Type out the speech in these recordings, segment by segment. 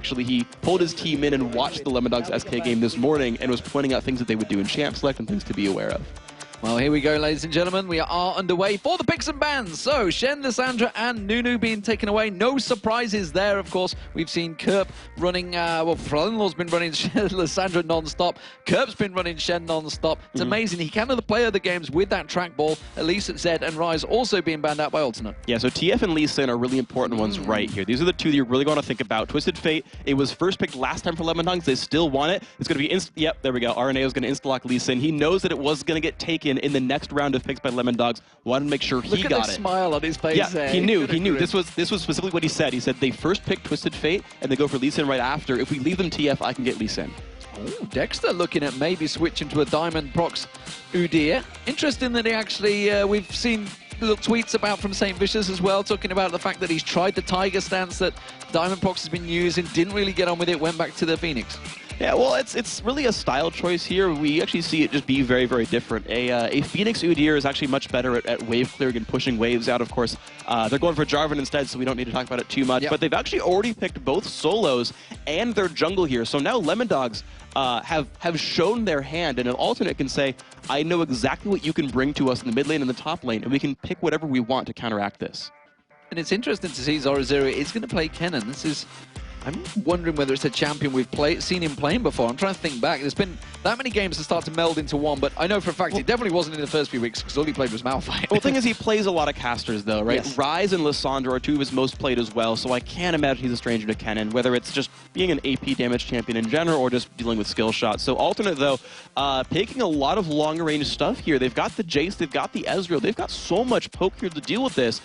actually, he pulled his team in and watched the Lemondogs SK game this morning and was pointing out things that they would do in champ select and things to be aware of. Well, here we go, ladies and gentlemen. We are underway for the picks and bans. So, Shen, Lissandra, and Nunu being taken away. No surprises there, of course. We've seen Kerp running, well, ForellenLord's been running Lissandra non-stop. Kerp's been running Shen non-stop. It's amazing. He can play other games with that trackball. Elise at Zed and Rise also being banned out by Alternate. Yeah, so TF and Lee Sin are really important ones right here. These are the two that you're really going to think about. Twisted Fate, it was first picked last time for Lemondogs. They still want it. It's going to be, yep, there we go. Araneae is going to insta-lock Lee Sin. He knows that it was going to get taken in the next round of picks by Lemondogs. Wanted to make sure he got it. Look at the smile on his face. Yeah, there. he knew. This was specifically what he said. He said they first pick Twisted Fate and they go for Lee Sin right after. If we leave them TF, I can get Lee Sin. Ooh, Dexter looking at maybe switching to a Diamond Prox Udyr. Interesting that he actually, we've seen little tweets about from St. Vicious as well, talking about the fact that he's tried the Tiger stance that Diamond Prox has been using, didn't really get on with it, went back to the Phoenix. Yeah, well, it's really a style choice here. We actually see it just be very, very different. A Phoenix Udyr is actually much better at wave clearing and pushing waves out, of course. They're going for Jarvan instead, so we don't need to talk about it too much. Yep. But they've actually already picked both solos and their jungle here. So now Lemondogs have shown their hand, and an alternate can say, I know exactly what you can bring to us in the mid lane and the top lane, and we can pick whatever we want to counteract this. And it's interesting to see Zorozero is going to play Kennen. This is... I'm wondering whether it's a champion we've seen him playing before. I'm trying to think back. There's been that many games that start to meld into one, but I know for a fact it definitely wasn't in the first few weeks because all he played was Malphite. Well, the thing is, he plays a lot of casters, though, right? Yes. Rise and Lissandra are two of his most played as well, so I can't imagine he's a stranger to Kennen, whether it's just being an AP damage champion in general or just dealing with skill shots. So Alternate, though, picking a lot of long-range stuff here. They've got the Jayce, they've got the Ezreal, they've got so much poke here to deal with this,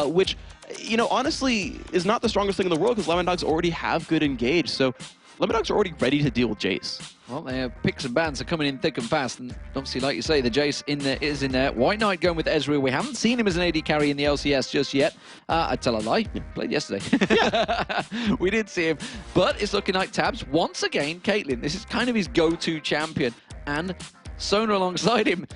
which... you know, honestly, is not the strongest thing in the world because Lemondogs already have good engage. So Lemondogs are already ready to deal with Jayce. Well, their picks and bans are coming in thick and fast. And obviously, like you say, the Jayce is in there. WhiteKnight going with Ezreal. We haven't seen him as an AD carry in the LCS just yet. I tell a lie. Yeah, played yesterday. Yeah. We did see him. But it's looking like Tabzz, once again, Caitlyn. This is kind of his go-to champion. And Sona alongside him.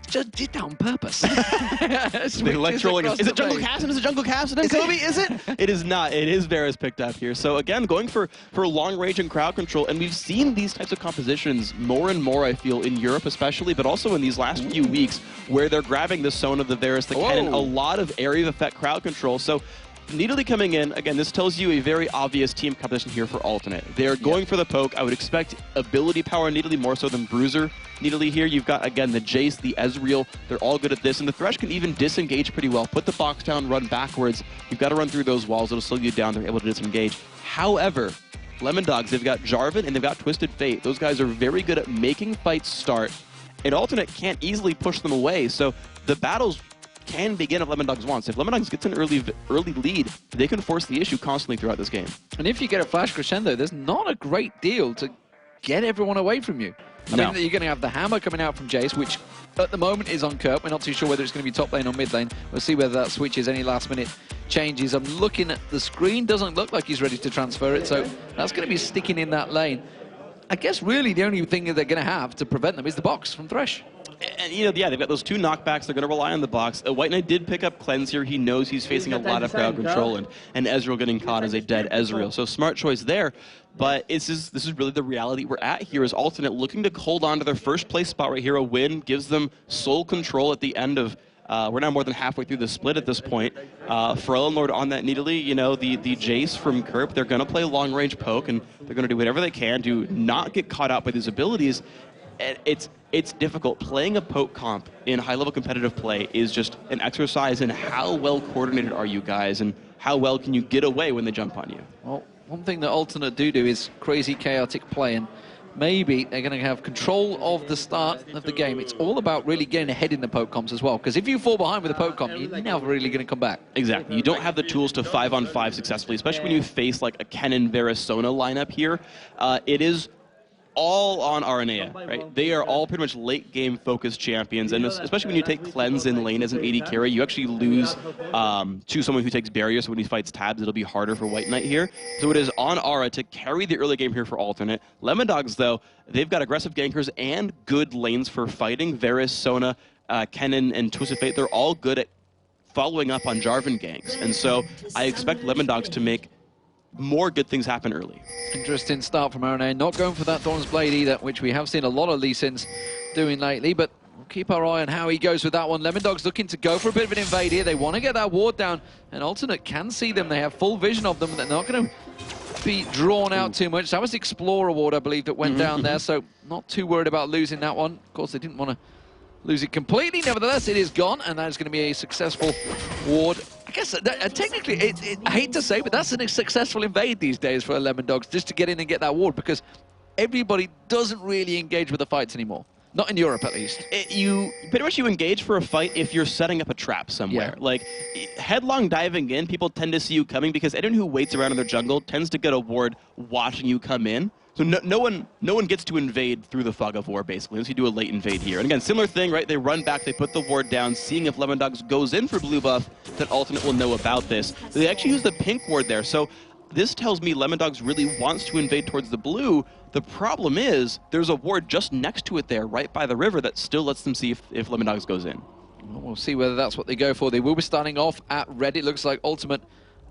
Just did that on purpose. The electrolling. Is it Jungle Captain? Is it Jungle Captain? Is it? It is not. It is Varus picked up here. So again, going for long range and crowd control. And we've seen these types of compositions more and more, I feel, in Europe especially, but also in these last few weeks where they're grabbing the Sona, the Varus, the Kennen, a lot of area of effect crowd control. So Nidalee coming in, again, this tells you a very obvious team composition here for Alternate. They're going for the poke. I would expect ability power Nidalee more so than Bruiser Nidalee here. You've got, again, the Jayce, the Ezreal. They're all good at this. And the Thresh can even disengage pretty well. Put the box down, run backwards. You've got to run through those walls. It'll slow you down. They're able to disengage. However, Lemondogs, they've got Jarvan and they've got Twisted Fate. Those guys are very good at making fights start. And Alternate can't easily push them away. So the battles can begin if Lemondogs wants. If Lemondogs gets an early lead, they can force the issue constantly throughout this game. And if you get a flash crescendo, there's not a great deal to get everyone away from you. I mean, you're going to have the hammer coming out from Jayce, which at the moment is on Kerp. We're not too sure whether it's going to be top lane or mid lane. We'll see whether that switches any last minute changes. I'm looking at the screen, doesn't look like he's ready to transfer it, so that's going to be sticking in that lane. I guess really the only thing that they're going to have to prevent them is the box from Thresh. And, you know, yeah, they've got those two knockbacks. They're going to rely on the box. WhiteKnight did pick up Cleanse here. He knows he's facing a lot of crowd control, and Ezreal getting caught as a dead Ezreal. So smart choice there. But this is really the reality we're at here is Alternate looking to hold on to their first place spot right here. A win gives them sole control at the end of... we're now more than halfway through the split at this point. ForellenLord on that Nidalee, you know, the Jayce from Kerp, they're going to play long-range poke, and they're going to do whatever they can to not get caught out by these abilities. And it's difficult. Playing a poke comp in high-level competitive play is just an exercise in how well coordinated are you guys, and how well can you get away when they jump on you. Well, one thing that Alternate do is crazy, chaotic play, and maybe they're going to have control of the start of the game. It's all about really getting ahead in the poke comps as well, because if you fall behind with a poke comp, you're never really going to come back. Exactly. You don't have the tools to 5-on-5 successfully, especially when you face like a Kennen Varus Sona lineup here. It is all on Araneae, right? They are all pretty much late game focused champions, and especially when you take Cleanse in lane as an AD carry, you actually lose to someone who takes barrier, so when he fights Tabzz, it'll be harder for WhiteKnight here. So it is on Ara to carry the early game here for Alternate. Lemondogs, though, they've got aggressive gankers and good lanes for fighting. Varus, Sona, Kennen, and Twisted Fate, they're all good at following up on Jarvan ganks, and so I expect Lemondogs to make more good things happen early. Interesting start from Araneae. Not going for that Dawn's Blade either, which we have seen a lot of Lee Sins doing lately, but we'll keep our eye on how he goes with that one. Lemondogs looking to go for a bit of an invade here. They want to get that ward down, and Alternate can see them. They have full vision of them. They're not going to be drawn out too much. That was the Explorer ward, I believe, that went down there, so not too worried about losing that one. Of course, they didn't want to lose it completely. Nevertheless, it is gone, and that is going to be a successful ward. I guess technically, I hate to say, but that's a successful invade these days for Lemondogs, just to get in and get that ward, because everybody doesn't really engage with the fights anymore. Not in Europe, at least. You pretty much engage for a fight if you're setting up a trap somewhere. Yeah. Like, headlong diving in, people tend to see you coming because anyone who waits around in their jungle tends to get a ward watching you come in. So no one gets to invade through the fog of war, basically, unless you do a late invade here. And again, similar thing, right? They run back, they put the ward down, seeing if Lemondogs goes in for blue buff, then Alternate will know about this. They actually use the pink ward there, so this tells me Lemondogs really wants to invade towards the blue. The problem is, there's a ward just next to it there, right by the river, that still lets them see if Lemondogs goes in. Well, we'll see whether that's what they go for. They will be starting off at red. It looks like Ultimate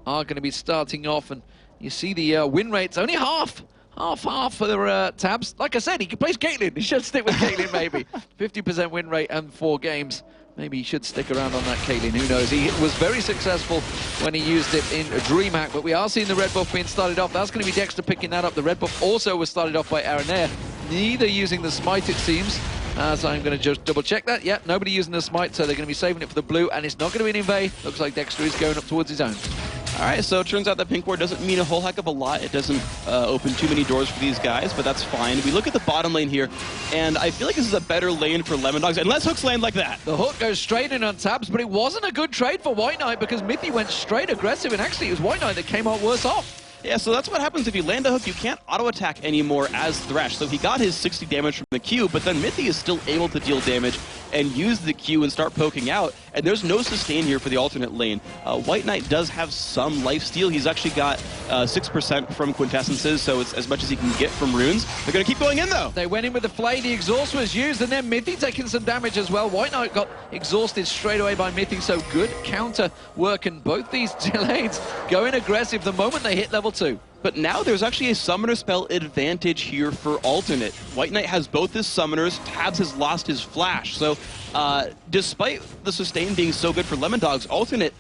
are going to be starting off, and you see the win rate's only half for the Tabzz. Like I said, he plays Caitlyn. He should stick with Caitlyn, maybe. 50% win rate and 4 games. Maybe he should stick around on that Caitlyn. Who knows? He was very successful when he used it in Dreamhack, but we are seeing the red buff being started off. That's going to be Dexter picking that up. The red buff also was started off by Araneae. Neither using the smite, it seems. So I'm going to just double check that. Yeah, nobody using the smite, so they're going to be saving it for the blue, and it's not going to be an invade. Looks like Dexter is going up towards his own. All right, so it turns out that pink ward doesn't mean a whole heck of a lot. It doesn't open too many doors for these guys, but that's fine. We look at the bottom lane here, and I feel like this is a better lane for Lemondogs, unless hooks land like that. The hook goes straight in on Tabzz, but it wasn't a good trade for WhiteKnight because Mithy went straight aggressive, and actually it was WhiteKnight that came out worse off. Yeah, so that's what happens if you land a hook. You can't auto-attack anymore as Thresh. So he got his 60 damage from the Q, but then Mithy is still able to deal damage and use the Q and start poking out. And there's no sustain here for the alternate lane. WhiteKnight does have some lifesteal. He's actually got 6% from quintessences, so it's as much as he can get from runes. They're going to keep going in, though. They went in with the Flay. The exhaust was used, and then Mithy taking some damage as well. WhiteKnight got exhausted straight away by Mithy, so good counter work. And both these lanes going aggressive the moment they hit level 2. But now there's actually a summoner spell advantage here for alternate. WhiteKnight has both his summoners. Tabzz has lost his flash. So despite the sustain being so good for Lemondogs, alternate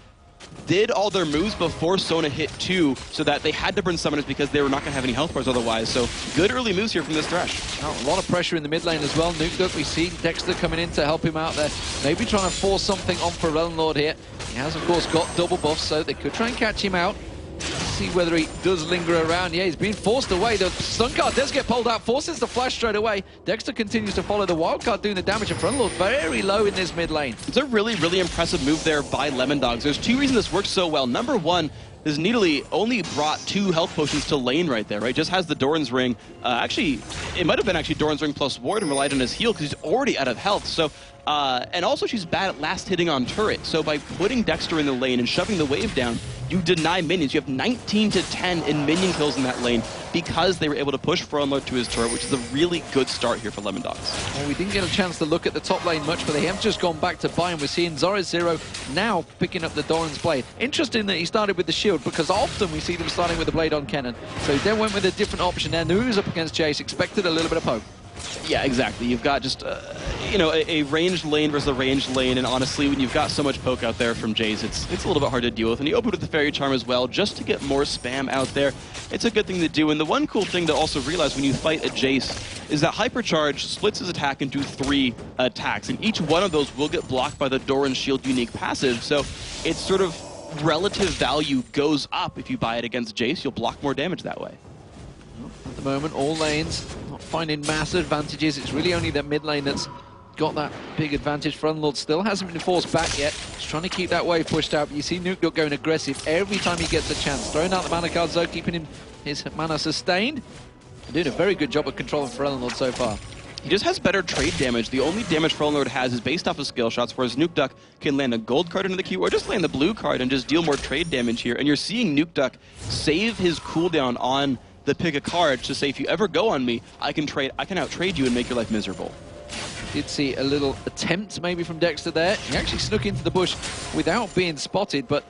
did all their moves before Sona hit 2, so that they had to burn summoners because they were not going to have any health bars otherwise. So good early moves here from this Thresh. Oh, a lot of pressure in the mid lane as well. Nukeduck, we see Dexter coming in to help him out there. Maybe trying to force something on ForellenLord here. He has, of course, got double buffs, so they could try and catch him out. See whether he does linger around. Yeah, he's being forced away. The stun card does get pulled out, forces the flash straight away. Dexter continues to follow the wild card, doing the damage. And ForellenLord very low in this mid lane. It's a really, really impressive move there by Lemondogs. There's 2 reasons this works so well. Number 1, this Nidalee only brought 2 health potions to lane right there, right? Just has the Doran's Ring. Actually, it might have been actually Doran's Ring plus Ward and relied on his heal because he's already out of health. So, and also she's bad at last hitting on turret. So by putting Dexter in the lane and shoving the wave down, you deny minions. You have 19 to 10 in minion kills in that lane because they were able to push ForellenLord to his turret, which is a really good start here for Lemondogs. Well, we didn't get a chance to look at the top lane much, but they have just gone back to buy, and we're seeing Zorozero now picking up the Doran's Blade. Interesting that he started with the shield, because often we see them starting with the blade on Kennen. So he then went with a different option there. Knew he was up against Jace, expected a little bit of poke. Yeah, exactly. You've got just, you know, a ranged lane versus a ranged lane, and honestly, when you've got so much poke out there from Jayce, it's a little bit hard to deal with. And he opened with the Fairy Charm as well, just to get more spam out there. It's a good thing to do. And the one cool thing to also realize when you fight a Jayce is that Hypercharge splits his attack into 3 attacks, and each one of those will get blocked by the Doran's Shield unique passive. So it's sort of relative value goes up if you buy it against Jayce. You'll block more damage that way. At the moment, all lanes not finding massive advantages. It's really only that mid lane that's got that big advantage. ForellenLord still hasn't been forced back yet. He's trying to keep that wave pushed out. But you see Nukeduck going aggressive every time he gets a chance. Throwing out the mana cards though, keeping his mana sustained. Doing a very good job of controlling ForellenLord so far. He just has better trade damage. The only damage ForellenLord has is based off of skill shots, whereas Nukeduck can land a gold card into the queue or just land the blue card and just deal more trade damage here. And you're seeing Nukeduck save his cooldown on the pick a card to say, if you ever go on me, I can out-trade you and make your life miserable. Did see a little attempt maybe from Dexter there. He actually snuck into the bush without being spotted, but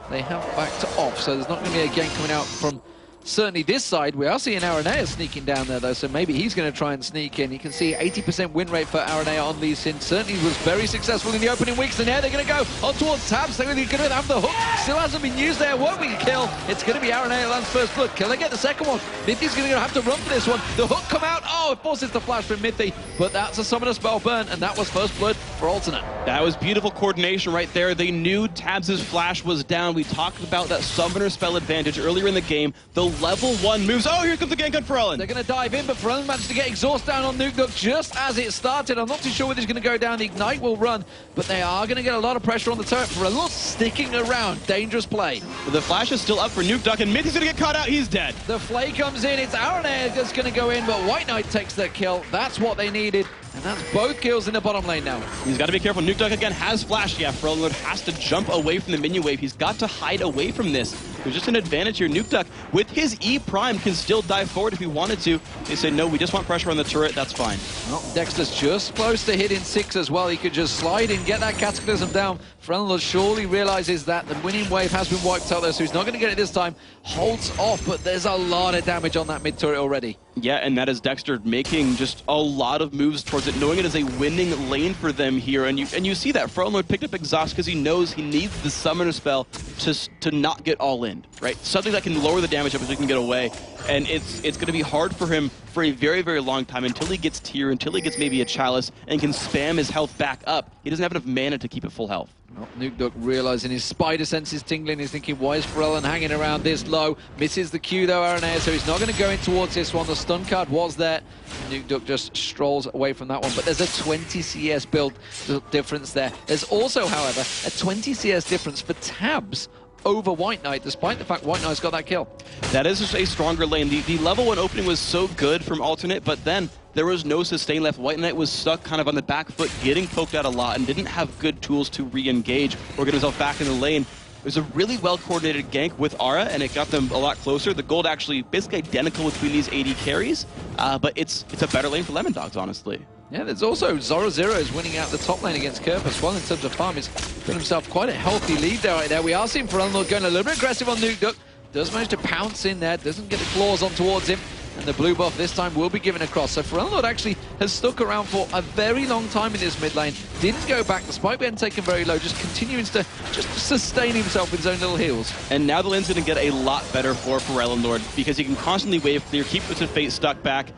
they have backed off, so there's not going to be a gank coming out from certainly this side. We are seeing Araneae sneaking down there, though, so maybe he's going to try and sneak in. You can see 80% win rate for Araneae on Lee Sin. Certainly was very successful in the opening weeks, and now they're going to go on towards Tabzz. They're going to have the hook. Still hasn't been used there. Won't be a kill. It's going to be Araneae that lands first blood. Can they get the second one? Mithy's going to have to run for this one. The hook come out. Oh, it forces the flash from Mithy, but that's a summoner spell burn, and that was first blood for Alternate. That was beautiful coordination right there. They knew Tabz's flash was down. We talked about that summoner spell advantage earlier in the game. The level 1 moves. Oh, here comes the gank on Forellen. They're going to dive in, but Forellen managed to get exhaust down on Nukeduck just as it started. I'm not too sure whether he's going to go down. The ignite will run, but they are going to get a lot of pressure on the turret. ForellenLord sticking around. Dangerous play. The flash is still up for Nukeduck, and Mithy's going to get caught out. He's dead. The flay comes in. It's Araneae that's going to go in, but WhiteKnight takes the kill. That's what they needed. And that's both kills in the bottom lane now. He's got to be careful. Nukeduck again has flash. Yeah, ForellenLord has to jump away from the minion wave. He's got to hide away from this. There's just an advantage here. Nukeduck, with his E prime, can still dive forward if he wanted to. They say, no, we just want pressure on the turret. That's fine. Well, Dexter's just close to hitting 6 as well. He could just slide in, get that Cataclysm down. ForellenLord surely realizes that the winning wave has been wiped out there, so he's not going to get it this time. Holds off, but there's a lot of damage on that mid turret already. Yeah, and that is Dexter making just a lot of moves towards it, knowing it is a winning lane for them here. And you see that ForellenLord picked up Exhaust because he knows he needs the summoner spell to not get all in, right? Something that can lower the damage up so he can get away. And it's going to be hard for him for a very, very long time until he gets tier, until he gets maybe a chalice and can spam his health back up. He doesn't have enough mana to keep it full health. Well, Nukeduck realizing his spider sense is tingling. He's thinking, why is Forellen hanging around this low? Misses the Q though, Araneae, so he's not going to go in towards this one. The stun card was there. Nukeduck just strolls away from that one, but there's a 20 CS build difference there. There's also, however, a 20 CS difference for Tabzz over WhiteKnight, despite the fact WhiteKnight's got that kill. That is just a stronger lane. The level 1 opening was so good from Alternate, but then there was no sustain left. WhiteKnight was stuck kind of on the back foot, getting poked out a lot, and didn't have good tools to re-engage or get himself back in the lane. It was a really well-coordinated gank with Ara, and it got them a lot closer. The gold actually basically identical between these AD carries, but it's a better lane for Lemondogs, honestly. Yeah, there's also Zorozero is winning out the top lane against Kerp as well in terms of farm. He's got himself quite a healthy lead there, right there. We are seeing ForellenLord going a little bit aggressive on Nukeduck. Does manage to pounce in there, doesn't get the claws on towards him. And the blue buff this time will be given across. So ForellenLord actually has stuck around for a very long time in this mid lane. Didn't go back despite being taken very low, just continuing to just sustain himself with his own little heals. And now the lane's going to get a lot better for ForellenLord because he can constantly wave clear, keep Twisted Fate stuck back.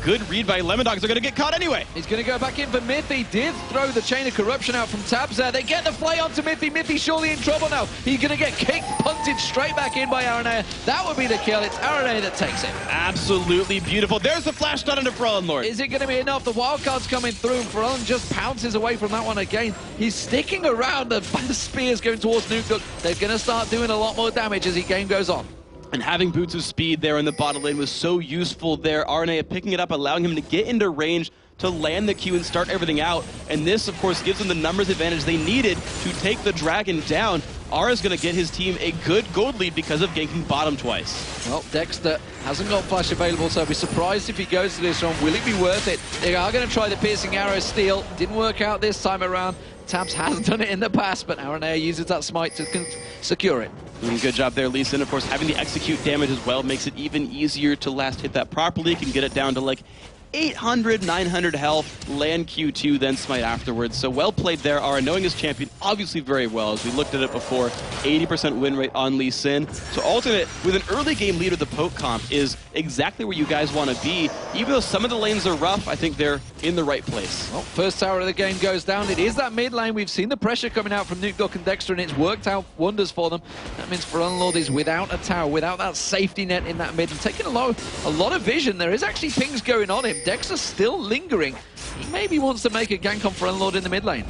Good read by Lemondogs. They're going to get caught anyway. He's going to go back in for Mithy. Did throw the Chain of Corruption out from Tabzz there. They get the flay onto Mithy. Mithy surely in trouble now. He's going to get kicked, punted straight back in by Araneae. That would be the kill. It's Araneae that takes it. Absolutely beautiful. There's the flash done into ForellenLord. Is it going to be enough? The wildcard's coming through, and Forellen just pounces away from that one again. He's sticking around. The spear's going towards Nukeduck. They're going to start doing a lot more damage as the game goes on. And having Boots of Speed there in the bottom lane was so useful there. Araneae picking it up, allowing him to get into range to land the Q and start everything out. And this, of course, gives them the numbers advantage they needed to take the dragon down. Ara's going to get his team a good gold lead because of ganking bottom twice. Well, Dexter hasn't got flash available, so I'll be surprised if he goes to this one. Will it be worth it? They are going to try the piercing arrow steal. Didn't work out this time around. Tabzz has done it in the past, but Araneae uses that smite to secure it. Good job there, Lee Sin. Of course, having the execute damage as well makes it even easier to last hit that properly. Can get it down to like 800, 900 health, land Q2, then smite afterwards. So well played there. Ara knowing his champion obviously very well, as we looked at it before. 80% win rate on Lee Sin. So Alternate, with an early game lead of the poke comp, is exactly where you guys want to be. Even though some of the lanes are rough, I think they're in the right place. Well, first tower of the game goes down. It is that mid lane. We've seen the pressure coming out from Nukeduck and Dexter, and it's worked out wonders for them. That means ForellenLord is without a tower, without that safety net in that mid, and taking a lot of vision. There is actually pings going on him. Dexter's still lingering. He maybe wants to make a gank on ForellenLord in the mid lane.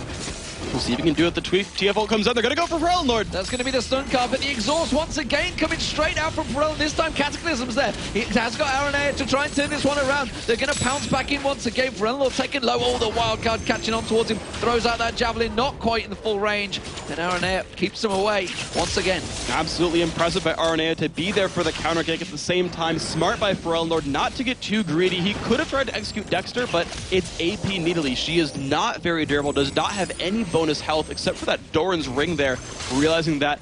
We'll see if he can do it. The TF ult comes out. They're going to go for ForellenLord. That's going to be the stun card, but the exhaust once again coming straight out from Forellen. This time Cataclysm's there. He has got Araneae to try and turn this one around. They're going to pounce back in once again. ForellenLord taking low. Oh, the wild card catching on towards him. Throws out that javelin, not quite in the full range. And Araneae keeps him away once again. Absolutely impressive by Araneae to be there for the counter kick at the same time. Smart by ForellenLord not to get too greedy. He could have tried to execute Dexter, but it's AP Needly. She is not very durable, does not have any bonus health except for that Doran's ring there, realizing that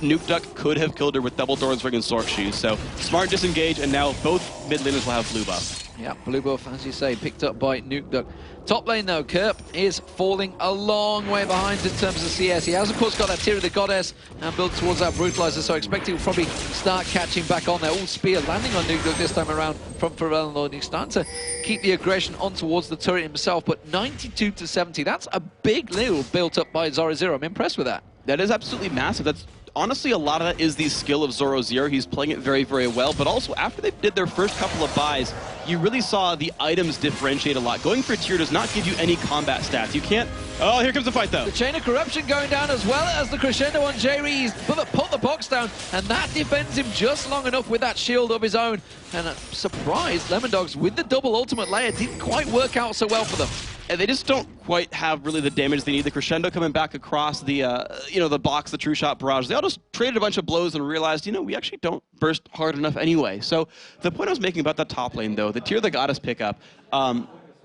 Nukeduck could have killed her with double Doran's Ring and Sork Shoes. So smart disengage, and now both mid laners will have blue buff. Yeah, blue buff, as you say, picked up by Nukeduck. Top lane, though, Kerp is falling a long way behind in terms of CS. He has, of course, got that Tear of the Goddess and built towards that Brutalizer, so I expect he'll probably start catching back on there. All spear landing on Nukeduck this time around from ForellenLord. He's starting to keep the aggression on towards the turret himself, but 92 to 70, that's a big little built up by Zorozero. I'm impressed with that. That is absolutely massive. That's honestly, a lot of that is the skill of Zorozero. He's playing it very, very well. But also, after they did their first couple of buys, you really saw the items differentiate a lot. Going for tier does not give you any combat stats. You can't... Oh, here comes the fight, though. The Chain of Corruption going down, as well as the crescendo on Jree. He's put the box down, and that defends him just long enough with that shield of his own. And surprised, Lemondogs with the double ultimate layer didn't quite work out so well for them. And they just don't quite have really the damage they need. The crescendo coming back across the, the box, the true shot barrage. They all just traded a bunch of blows and realized, we actually don't burst hard enough anyway. So the point I was making about the top lane, though, the Tear of the Goddess pickup, I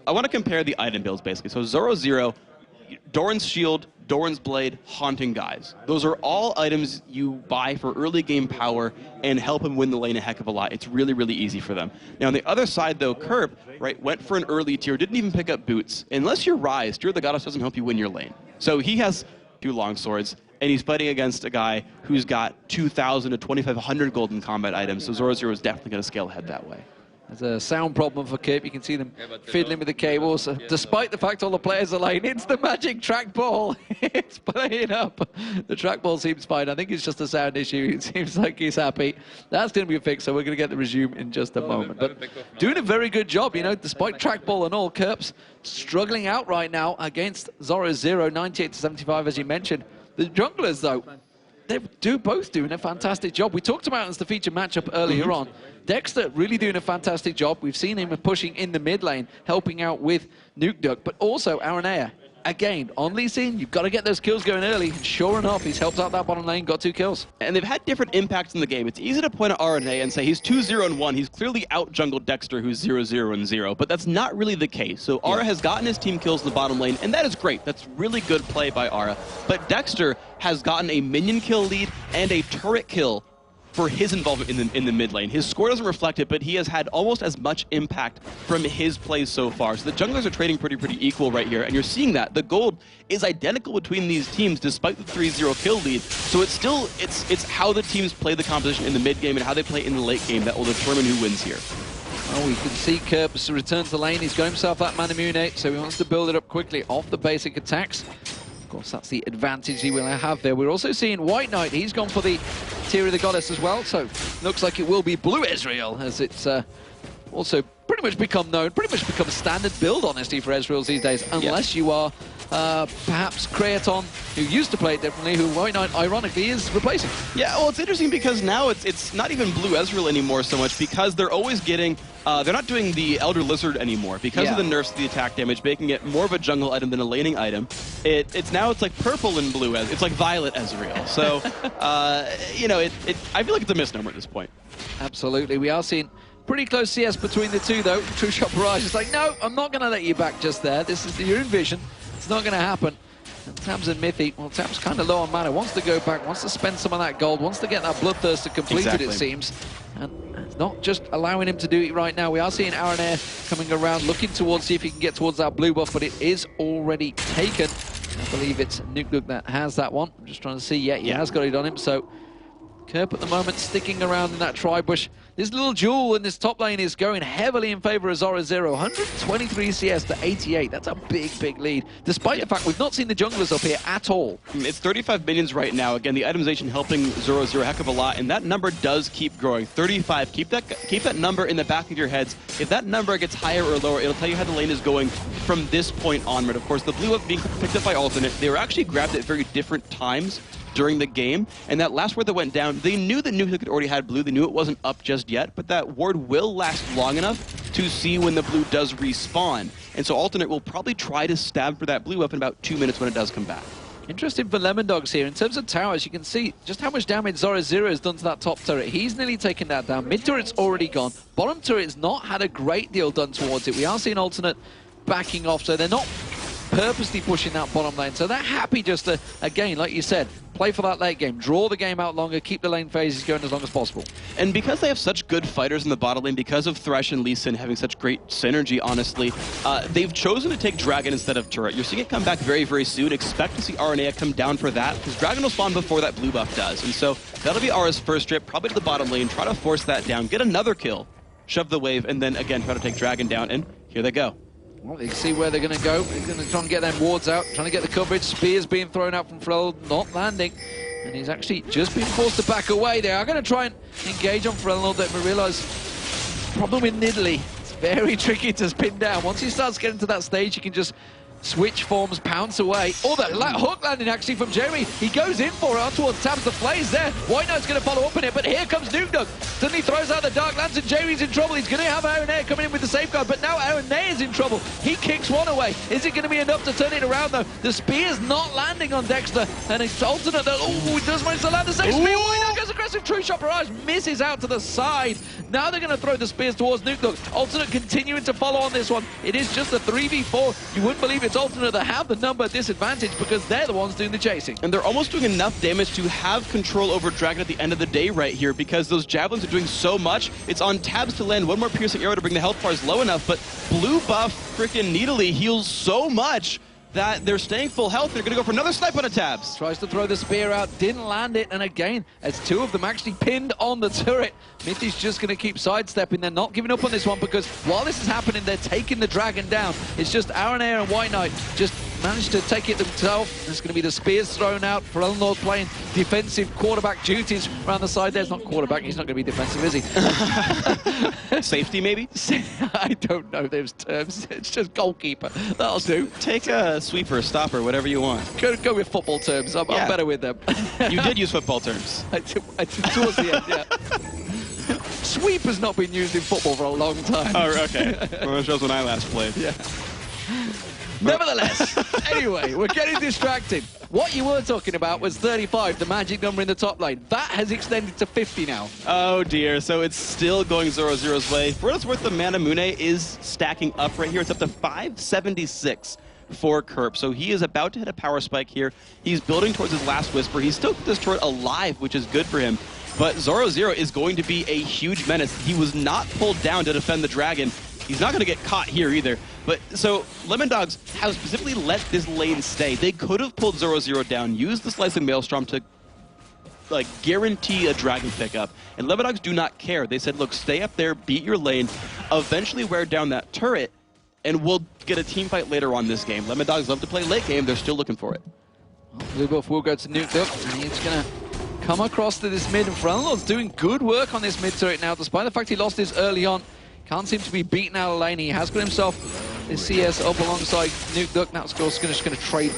want to compare the item builds, basically. So Zorozero, Doran's Shield, Doran's Blade, Haunting Guise. Those are all items you buy for early game power and help him win the lane a heck of a lot. It's really, really easy for them. Now, on the other side, though, Kerp, right, went for an early tier, didn't even pick up boots. Unless you're Rise, Tear of the Goddess doesn't help you win your lane. So he has 2 long swords, and he's fighting against a guy who's got 2,000 to 2,500 golden combat items, so Zorozero is definitely going to scale ahead that way. There's a sound problem for Kerp. You can see them fiddling with the cables. Despite the fact all the players are like, it's the magic trackball. It's playing up. The trackball seems fine. I think it's just a sound issue. It seems like he's happy. That's going to be fixed, so we're going to get the resume in just a moment. But doing a very good job, despite trackball and all. Kerp's struggling out right now against Zorozero, 98 to 75, as you mentioned. The junglers, though, they're both doing a fantastic job. We talked about it as the feature matchup earlier on. Dexter really doing a fantastic job. We've seen him pushing in the mid lane, helping out with Nukeduck, but also Araneae. Again, on Lee Sin, you've got to get those kills going early. And sure enough, he's helped out that bottom lane, got 2 kills. And they've had different impacts in the game. It's easy to point at Araneae and say he's 2-0-1. He's clearly out-jungled Dexter, who's 0-0-0. But that's not really the case. So Ara has gotten his team kills in the bottom lane, and that is great. That's really good play by Ara. But Dexter has gotten a minion kill lead and a turret kill for his involvement in the mid lane. His score doesn't reflect it, but he has had almost as much impact from his plays so far. So the junglers are trading pretty equal right here, and you're seeing that. The gold is identical between these teams despite the 3-0 kill lead. So it's still, it's how the teams play the composition in the mid game and how they play in the late game that will determine who wins here. Oh, we can see Kerp's return to the lane. He's got himself that Manamune, so he wants to build it up quickly off the basic attacks. Of course, that's the advantage he will have there. We're also seeing WhiteKnight. He's gone for the Tear of the Goddess as well, so looks like it will be Blue Ezreal, as it's also pretty much become standard build, honestly, for Ezreals these days, unless you are perhaps Creaton, who used to play it differently, who WhiteKnight, ironically, is replacing. Yeah, well, it's interesting because now it's not even Blue Ezreal anymore so much, because they're always getting... they're not doing the Elder Lizard anymore because of the nerfs to the attack damage, making it more of a jungle item than a laning item. It's like purple and blue. It's like violet Ezreal. So, I feel like it's a misnomer at this point. Absolutely. We are seeing pretty close CS between the two, though. True Shot Barrage is like, no, I'm not going to let you back just there. This is your own vision. It's not going to happen. And Tabzz and Mithy, well, Tabzz kind of low on mana, wants to go back, wants to spend some of that gold, wants to get that Bloodthirster completed, it seems. And it's not just allowing him to do it right now. We are seeing Araneae coming around, looking towards, see if he can get towards that blue buff, but it is already taken. I believe it's Nukeduck that has that one. I'm just trying to see, he has got it on him, so Kerp at the moment sticking around in that tri-bush. This little duel in this top lane is going heavily in favor of Zorozero. 123 CS to 88. That's a big lead, despite the fact we've not seen the junglers up here at all. It's 35 minions right now. Again, the itemization helping Zorozero a heck of a lot, and that number does keep growing. 35. Keep that number in the back of your heads. If that number gets higher or lower, it'll tell you how the lane is going from this point onward. Of course, the blue up being picked up by alternate, they were actually grabbed at very different times during the game, and that last ward that went down, they knew that Nukeduck already had blue. They knew it wasn't up just yet, but that ward will last long enough to see when the blue does respawn. And so alternate will probably try to stab for that blue up in about 2 minutes when it does come back. Interesting for Lemondogs here. In terms of towers, you can see just how much damage Zorozero has done to that top turret. He's nearly taken that down. Mid turret's already gone. Bottom turret's not had a great deal done towards it. We are seeing alternate backing off, so they're not purposely pushing that bottom lane. So they're happy just to, again, like you said, play for that late game, draw the game out longer, keep the lane phases going as long as possible. And because they have such good fighters in the bottom lane, because of Thresh and Lee Sin having such great synergy, honestly, they've chosen to take Dragon instead of Turret. You're seeing it come back very, very soon. Expect to see Araneae come down for that, because Dragon will spawn before that blue buff does. And so that'll be Ara's first trip, probably to the bottom lane, try to force that down, get another kill, shove the wave, and then again try to take Dragon down, and here they go. Well, you can see where they're going to go. They're going to try and get them wards out, trying to get the coverage. Spears being thrown out from Frel, not landing. And he's actually just been forced to back away. They are going to try and engage on ForellenLord, but we realise problem with Nidalee. It's very tricky to pin down. Once he starts getting to that stage, he can just switch forms, pounce away. Oh, that hook landing actually from Jree. He goes in for it on towards Tabzz. The play's there. WhiteKnight's going to follow up in it, but here comes Nukeduck. Suddenly throws out the Dark Lantern. Jree's in trouble. He's going to have Araneae coming in with the safeguard, but now Araneae is in trouble. He kicks one away. Is it going to be enough to turn it around, though? The spear's not landing on Dexter, and it's alternate. Oh, he does manage to land the second spear. WhiteKnight goes aggressive. True shot barrage misses out to the side. Now they're going to throw the spears towards Nukeduck. Alternate continuing to follow on this one. It is just a 3v4. You wouldn't believe it's alternate that have the number disadvantage because they're the ones doing the chasing. And they're almost doing enough damage to have control over Dragon at the end of the day right here, because those javelins are doing so much. It's on Tabzz to land one more piercing arrow to bring the health bars low enough, but blue buff freaking Nidalee heals so much that they're staying full health. They're going to go for another snipe on a Tabzz. Tries to throw the spear out, didn't land it, and again, as two of them actually pinned on the turret, Mithy's just going to keep sidestepping. They're not giving up on this one because while this is happening, they're taking the Dragon down. It's just Araneae and WhiteKnight just managed to take it themselves. There's going to be the spears thrown out. ForellenLord playing defensive quarterback duties around the side. There's not quarterback. He's not going to be defensive, is he? Safety, maybe? I don't know those terms. It's just goalkeeper. That'll do. Take a sweeper, stopper, whatever you want. Go with football terms. I'm better with them. You did use football terms. I did towards the end, yeah. Sweep has not been used in football for a long time. Oh, okay. Well, that shows when I last played. Yeah. Nevertheless, anyway, we're getting distracted. What you were talking about was 35, the magic number in the top lane. That has extended to 50 now. Oh dear, so it's still going Zorozero's way. For what it's worth, the Mana Mune is stacking up right here. It's up to 576 for Kerp, so he is about to hit a power spike here. He's building towards his last Whisper. He's still got this turret alive, which is good for him. But Zorozero is going to be a huge menace. He was not pulled down to defend the Dragon. He's not going to get caught here either. But so Lemondogs have specifically let this lane stay. They could have pulled Zorozero down, used the Slicing Maelstrom to like guarantee a Dragon pickup. And Lemondogs do not care. They said, look, stay up there, beat your lane, eventually wear down that turret, and we'll get a team fight later on this game. Lemondogs love to play late game. They're still looking for it. Blue buff will go to Nukeduck, and he's going to come across to this mid, and ForellenLord's doing good work on this mid turret now, despite the fact he lost his early on. Can't seem to be beaten out of lane. He has got himself his CS up alongside Nukeduck. Now Skull's just going to trade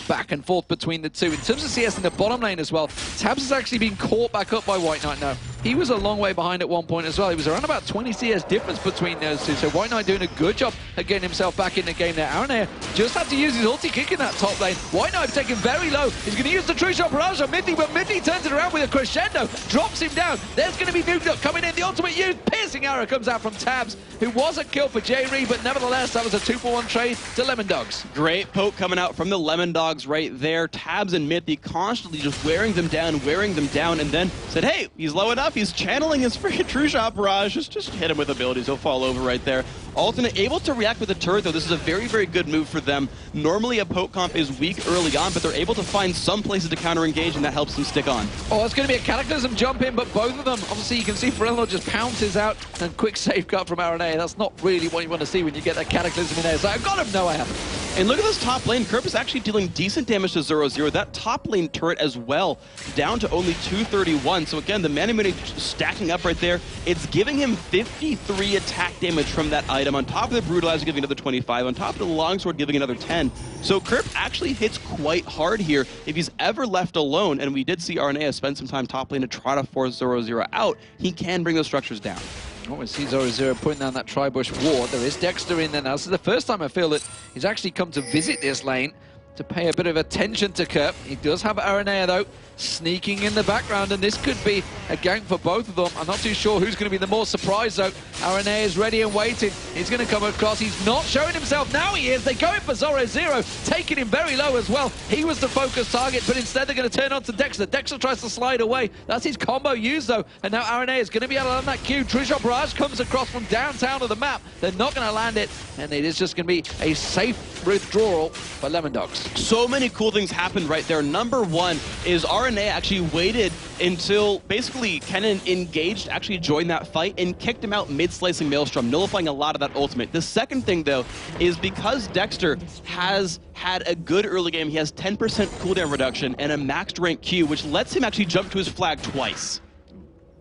back and forth between the two. In terms of CS in the bottom lane as well, Tabzz has actually been caught back up by WhiteKnight now. He was a long way behind at one point as well. He was around about 20 CS difference between those two. So WhiteKnight doing a good job of getting himself back in the game there. Araneae just had to use his ulti kick in that top lane. WhiteKnight taken very low. He's going to use the true shot barrage on Mithy, but Mithy turns it around with a crescendo, drops him down. There's going to be Nukeduck coming in. The ultimate use, piercing arrow comes out from Tabzz, who was a kill for Jree, but nevertheless, that was a 2-for-1 trade to Lemondogs. Great poke coming out from the Lemondogs right there. Tabzz and Mithy constantly just wearing them down, and then said, hey, he's low enough. He's channeling his freaking true shot barrage. Just hit him with abilities. He'll fall over right there. Alternate able to react with the turret, though. This is a very, very good move for them. Normally, a poke comp is weak early on, but they're able to find some places to counter-engage, and that helps them stick on. Oh, it's going to be a Cataclysm jump in, but both of them, obviously, you can see ForellenLord just pounces out, and quick safeguard from Araneae. That's not really what you want to see when you get that Cataclysm in there. So I've got him. No, I haven't. And look at this top lane. Kerp is actually dealing decent damage to Zorozero. That top lane turret as well, down to only 231. So again, the Mana Mune stacking up right there. It's giving him 53 attack damage from that item. On top of the Brutalizer giving another 25. On top of the Longsword giving another 10. So Kerp actually hits quite hard here. If he's ever left alone, and we did see Araneae spend some time top lane to try to force Zorozero out, he can bring those structures down. Oh, we see Zorozero putting down that Tri-Bush ward. There is Dexter in there now. This is the first time I feel that he's actually come to visit this lane to pay a bit of attention to Kerp. He does have Araneae, though. sneaking in the background, and this could be a gank for both of them. I'm not too sure who's going to be the more surprised, though. Araneae is ready and waiting. He's going to come across. He's not showing himself. Now he is. They're going for Zorozero, taking him very low as well. He was the focus target, but instead they're going to turn on to Dexter. Dexter tries to slide away. That's his combo used, though, and now Araneae is going to be able to land that Q. Trish Barrage comes across from downtown of the map. They're not going to land it, and it is just going to be a safe withdrawal for Lemondogs. So many cool things happened right there. Number one is Araneae actually waited until basically Kennen engaged, actually joined that fight, and kicked him out mid-slicing Maelstrom, nullifying a lot of that ultimate. The second thing, though, is because Dexter has had a good early game, he has 10% cooldown reduction and a maxed rank Q, which lets him actually jump to his flag twice.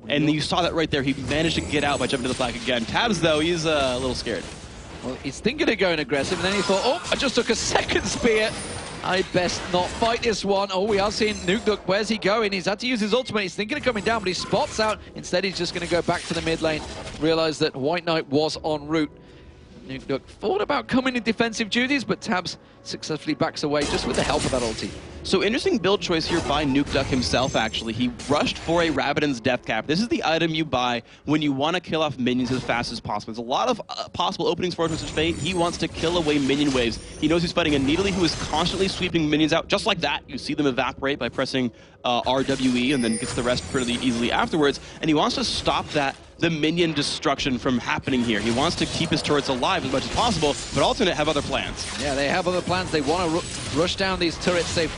And you saw that right there. He managed to get out by jumping to the flag again. Tabzz, though, he's a little scared. Well, he's thinking of going aggressive, and then he thought, oh, I just took a second spear. I best not fight this one. Oh, we are seeing Nukeduck. Where's he going? He's had to use his ultimate. He's thinking of coming down, but he spots out. Instead, he's just going to go back to the mid lane. Realized that WhiteKnight was en route. Nukeduck thought about coming in defensive duties, but Tabzz successfully backs away just with the help of that ulti. So interesting build choice here by Nukeduck himself, actually. He rushed for a Rabbidan's Death Cap. This is the item you buy when you want to kill off minions as fast as possible. There's a lot of possible openings for Twisted Fate. He wants to kill away minion waves. He knows he's fighting a Nidalee who is constantly sweeping minions out just like that. You see them evaporate by pressing RWE and then gets the rest pretty easily afterwards. And he wants to stop the minion destruction from happening here. He wants to keep his turrets alive as much as possible, but Alternate have other plans. Yeah, they have other plans. They want to rush down these turrets. They've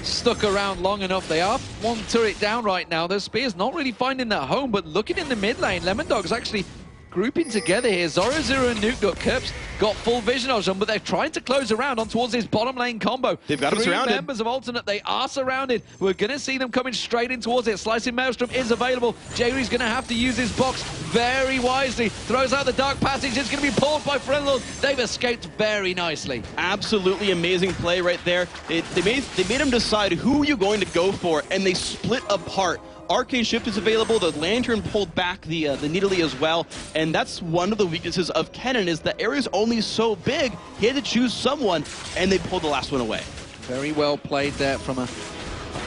stuck around long enough. They are one turret down right now. Their spear's not really finding their home, but looking in the mid lane, Lemondogs actually grouping together here. Zorozero and Nukeduck. Kerp's got full vision of them, but they're trying to close around on towards this bottom lane combo. They've got them surrounded. 3 members of Alternate, they are surrounded. We're going to see them coming straight in towards it. Slicing Maelstrom is available. Jree's going to have to use his box very wisely. Throws out the Dark Passage. It's going to be pulled by ForellenLord. They've escaped very nicely. Absolutely amazing play right there. They made him decide who you're going to go for, and they split apart. Arcane Shift is available, the Lantern pulled back the Nidalee as well, and that's one of the weaknesses of Kennen, is the area's only so big, he had to choose someone, and they pulled the last one away. Very well played there from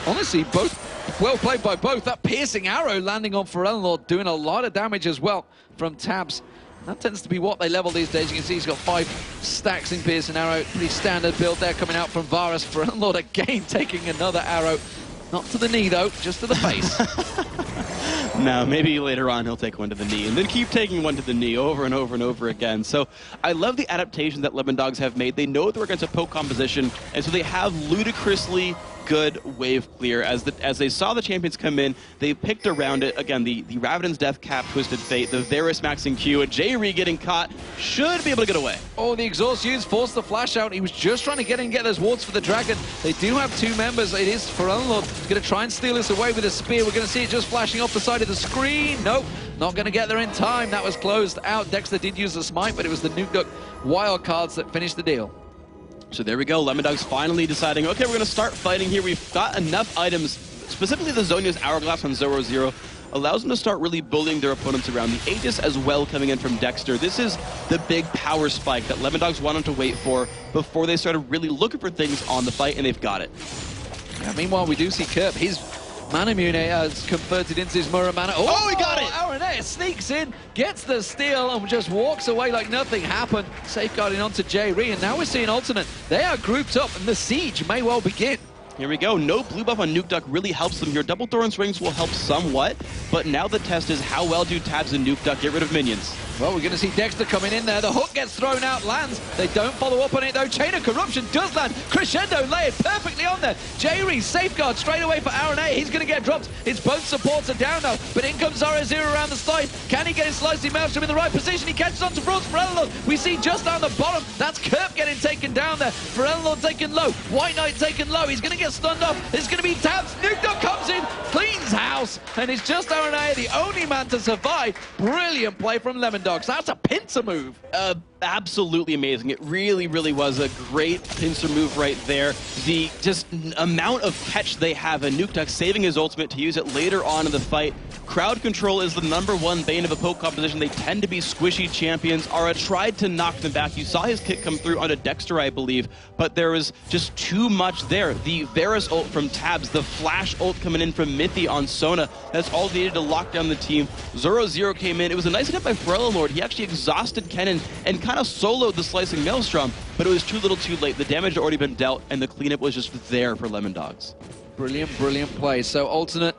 honestly, both well played by both. That piercing arrow landing on ForellenLord, doing a lot of damage as well from Tabzz. That tends to be what they level these days. You can see he's got 5 stacks in piercing arrow. Pretty standard build there coming out from Varus. ForellenLord again taking another arrow. Not to the knee, though, just to the face. No, maybe later on he'll take one to the knee, and then keep taking one to the knee over and over and over again. So I love the adaptation that Lemondogs have made. They know they're against a poke composition, and so they have ludicrously good wave clear. As they saw the champions come in, they picked around it. Again, the Rabbidan's Death Cap, Twisted Fate, the Varus maxing Q, and Jree getting caught, should be able to get away. Oh, the exhaust used, forced the flash out. He was just trying to get in and get those wards for the dragon. They do have 2 members. It is ForellenLord going to try and steal this away with a spear. We're going to see it just flashing off the side of the screen. Nope, not going to get there in time. That was closed out. Dexter did use the smite, but it was the Nukeduck wild cards that finished the deal. So there we go, Lemondogs finally deciding, okay, we're going to start fighting here. We've got enough items, specifically the Zhonya's Hourglass on Zorozero, allows them to start really bullying their opponents around. The Aegis as well coming in from Dexter. This is the big power spike that Lemondogs wanted to wait for before they started really looking for things on the fight, and they've got it. Yeah, meanwhile, we do see Kerp. His Mana Mune has converted into his Mura Mana. Oh, he got it! Araneae sneaks in, gets the steal, and just walks away like nothing happened, safeguarding onto Jree. And now we're seeing Alternate. They are grouped up, and the siege may well begin. Here we go. No blue buff on Nukeduck really helps them here. Double Thorns Rings will help somewhat, but now the test is how well do Tabzz and Nukeduck get rid of minions? Well, we're going to see Dexter coming in there. The hook gets thrown out, lands. They don't follow up on it, though. Chain of Corruption does land. Crescendo layered perfectly on there. Jree safeguard straight away for Araneae. He's going to get dropped. His both supports are down now, but in comes Zorozero around the side. Can he get his slicing Maelstrom in the right position? He catches on to ForellenLord. We see just down the bottom, that's Kerp getting taken down there. ForellenLord taken low. WhiteKnight taken low. He's going to get stunned off. It's going to be Tabzz. Nukeduck comes in, cleans house, and it's just Araneae, the only man to survive. Brilliant play from Lemondogs. That's a pincer move. absolutely amazing. It really, really was a great pincer move right there. The just amount of catch they have, and Nukeduck saving his ultimate to use it later on in the fight. Crowd control is the #1 bane of a poke composition. They tend to be squishy champions. Ara tried to knock them back. You saw his kick come through onto Dexter, I believe, but there was just too much there. The Varus ult from Tabzz, the flash ult coming in from Mithy on Sona, that's all needed to lock down the team. Zorozero came in. It was a nice hit by ForellenLord. He actually exhausted Kennen and kind of soloed the slicing Maelstrom, but it was too little too late. The damage had already been dealt, and the cleanup was just there for Lemondogs. Brilliant, brilliant play. So alternate,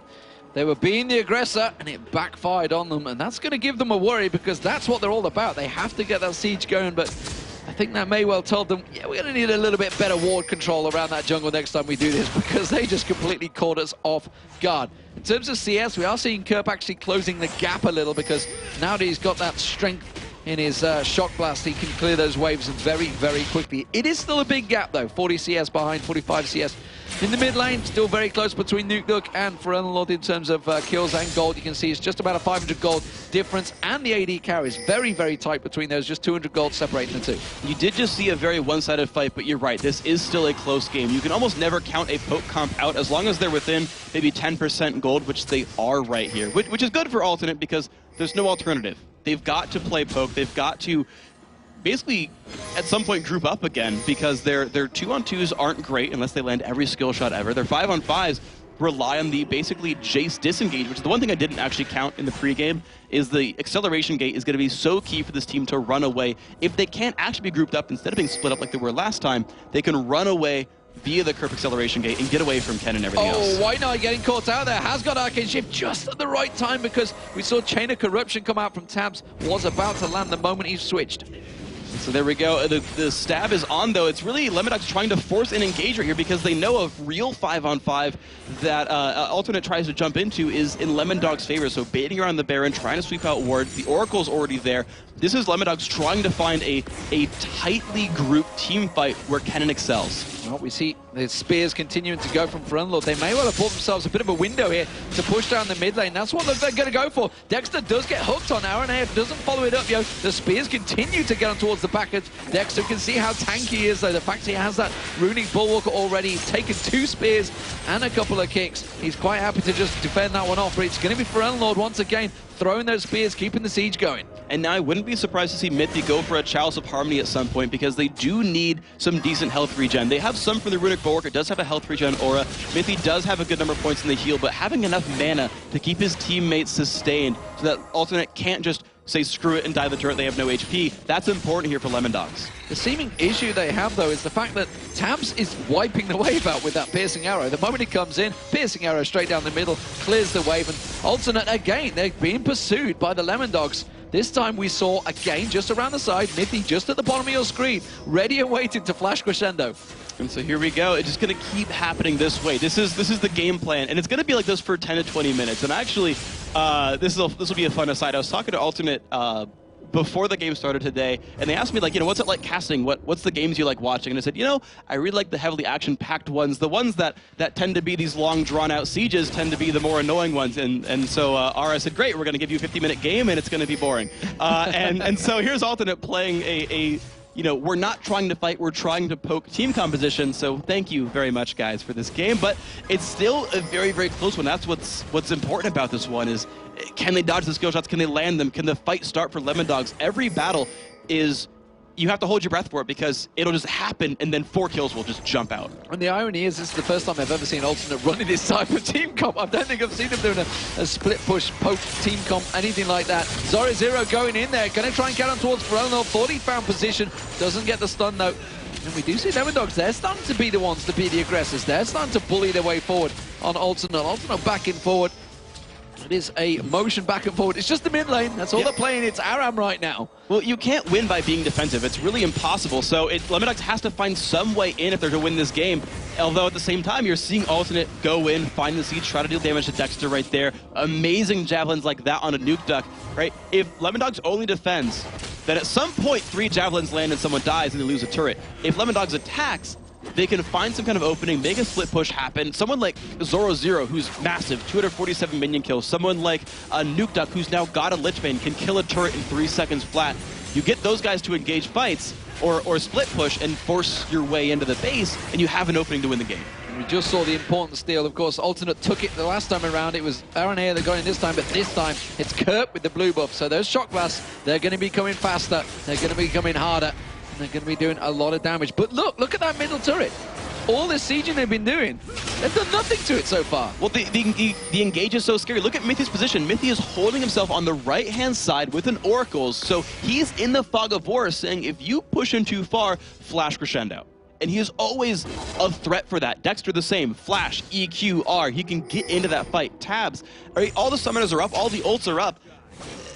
they were being the aggressor, and it backfired on them, and that's going to give them a worry, because that's what they're all about. They have to get that siege going, but I think that may well told them, yeah, we're going to need a little bit better ward control around that jungle next time we do this, because they just completely caught us off guard. In terms of CS, we are seeing Kerp actually closing the gap a little, because now that he's got that strength in his shock blast, he can clear those waves very, very quickly. It is still a big gap, though. 40 CS behind, 45 CS in the mid lane. Still very close between Nukeduck and ForellenLord in terms of kills and gold. You can see it's just about a 500 gold difference, and the AD carries very, very tight between those. Just 200 gold separating the two. You did just see a very one-sided fight, but you're right. This is still a close game. You can almost never count a poke comp out as long as they're within maybe 10% gold, which they are right here, which is good for alternate because there's no alternative. They've got to play poke. They've got to basically at some point group up again, because their 2-on-2s aren't great unless they land every skill shot ever. Their 5-on-5s rely on the basically Jayce disengage, which is the one thing I didn't actually count in the pregame, is the acceleration gate is going to be so key for this team to run away. If they can't actually be grouped up, instead of being split up like they were last time, they can run away via the Kerp acceleration gate and get away from Ken and everything else. Oh, WhiteKnight getting caught out there. Has got Arcane Shift just at the right time, because we saw Chain of Corruption come out from Tabzz. Was about to land the moment he switched. So there we go. The stab is on, though. It's really Lemondogs trying to force an engage right here, because they know a real 5-on-5 that alternate tries to jump into is in Lemondogs' favor. So baiting around the Baron, trying to sweep out wards. The Oracle's already there. This is Lemondogs trying to find a tightly grouped team fight where Kennen excels. Well, we see the spears continuing to go from ForellenLord. They may well have bought themselves a bit of a window here to push down the mid lane. That's what they're going to go for. Dexter does get hooked on. Araneae doesn't follow it up, yo. The spears continue to get on towards the back edge. Dexter can see how tanky he is, though. The fact he has that runic bulwark already. He's taken 2 spears and a couple of kicks. He's quite happy to just defend that one off, but it's going to be ForellenLord once again, throwing those spears, keeping the siege going. And now I wouldn't be surprised to see Mithy go for a Chalice of Harmony at some point, because they do need some decent health regen. They have some from the Runic Bulwark. It does have a health regen aura. Mithy does have a good number of points in the heal, but having enough mana to keep his teammates sustained so that alternate can't just say screw it and die the turret, they have no HP, that's important here for Lemondogs. The seeming issue they have, though, is the fact that Tabzz is wiping the wave out with that piercing arrow. The moment he comes in, piercing arrow straight down the middle, clears the wave, and alternate again, they're being pursued by the Lemondogs. This time we saw, again, just around the side, Mithy just at the bottom of your screen, ready and waiting to flash crescendo. And so here we go. It's just going to keep happening this way. This is the game plan, and it's going to be like this for 10 to 20 minutes. And actually, this will be a fun aside. I was talking to alternate before the game started today, and they asked me, like, what's it like casting? What's the games you like watching? And I said, I really like the heavily action-packed ones. The ones that tend to be these long, drawn-out sieges tend to be the more annoying ones. And so Ara said, great, we're going to give you a 50-minute game, and it's going to be boring. And so here's alternate playing a we're not trying to fight, we're trying to poke team composition, so thank you very much, guys, for this game. But it's still a very, very close one. That's what's important about this one is, can they dodge the skill shots? Can they land them? Can the fight start for Lemondogs? Every battle is, you have to hold your breath for it, because it'll just happen and then 4 kills will just jump out. And the irony is, this is the first time I've ever seen alternate running this type of team comp. I don't think I've seen them doing a split push, poke, team comp, anything like that. Zorozero going in there, going to try and get on towards ForellenLord. Thought he found position, doesn't get the stun though. And we do see Lemondogs, they're starting to be the ones to be the aggressors. They're starting to bully their way forward on alternate. Alternate backing forward. It is a motion back and forward. It's just the mid lane. That's all they're playing. It's Aram right now. Well, you can't win by being defensive. It's really impossible. So Lemondogs has to find some way in if they're to win this game. Although at the same time, you're seeing alternate go in, find the siege, try to deal damage to Dexter right there. Amazing javelins like that on a Nukeduck, right? If Lemondogs only defends, then at some point 3 javelins land and someone dies and they lose a turret. If Lemondogs attacks, they can find some kind of opening, make a split push happen. Someone like Zorozero, who's massive, 247 minion kills. Someone like Nukeduck, who's now got a Lich Bane, can kill a turret in 3 seconds flat. You get those guys to engage fights or split push and force your way into the base, and you have an opening to win the game. We just saw the important steal. Of course, Alternate took it the last time around. It was Araneae that got in this time, but this time it's Kerp with the blue buff. So those shock blasts, they're going to be coming faster. They're going to be coming harder. And they're going to be doing a lot of damage. But look at that middle turret. All this sieging they've been doing, they've done nothing to it so far. Well, the engage is so scary. Look at Mithy's position. Mithy is holding himself on the right-hand side with an Oracles. So he's in the fog of war saying, if you push in too far, flash crescendo. And he is always a threat for that. Dexter the same. Flash, EQ, R. He can get into that fight. Tabzz. Right, all the summoners are up. All the ults are up.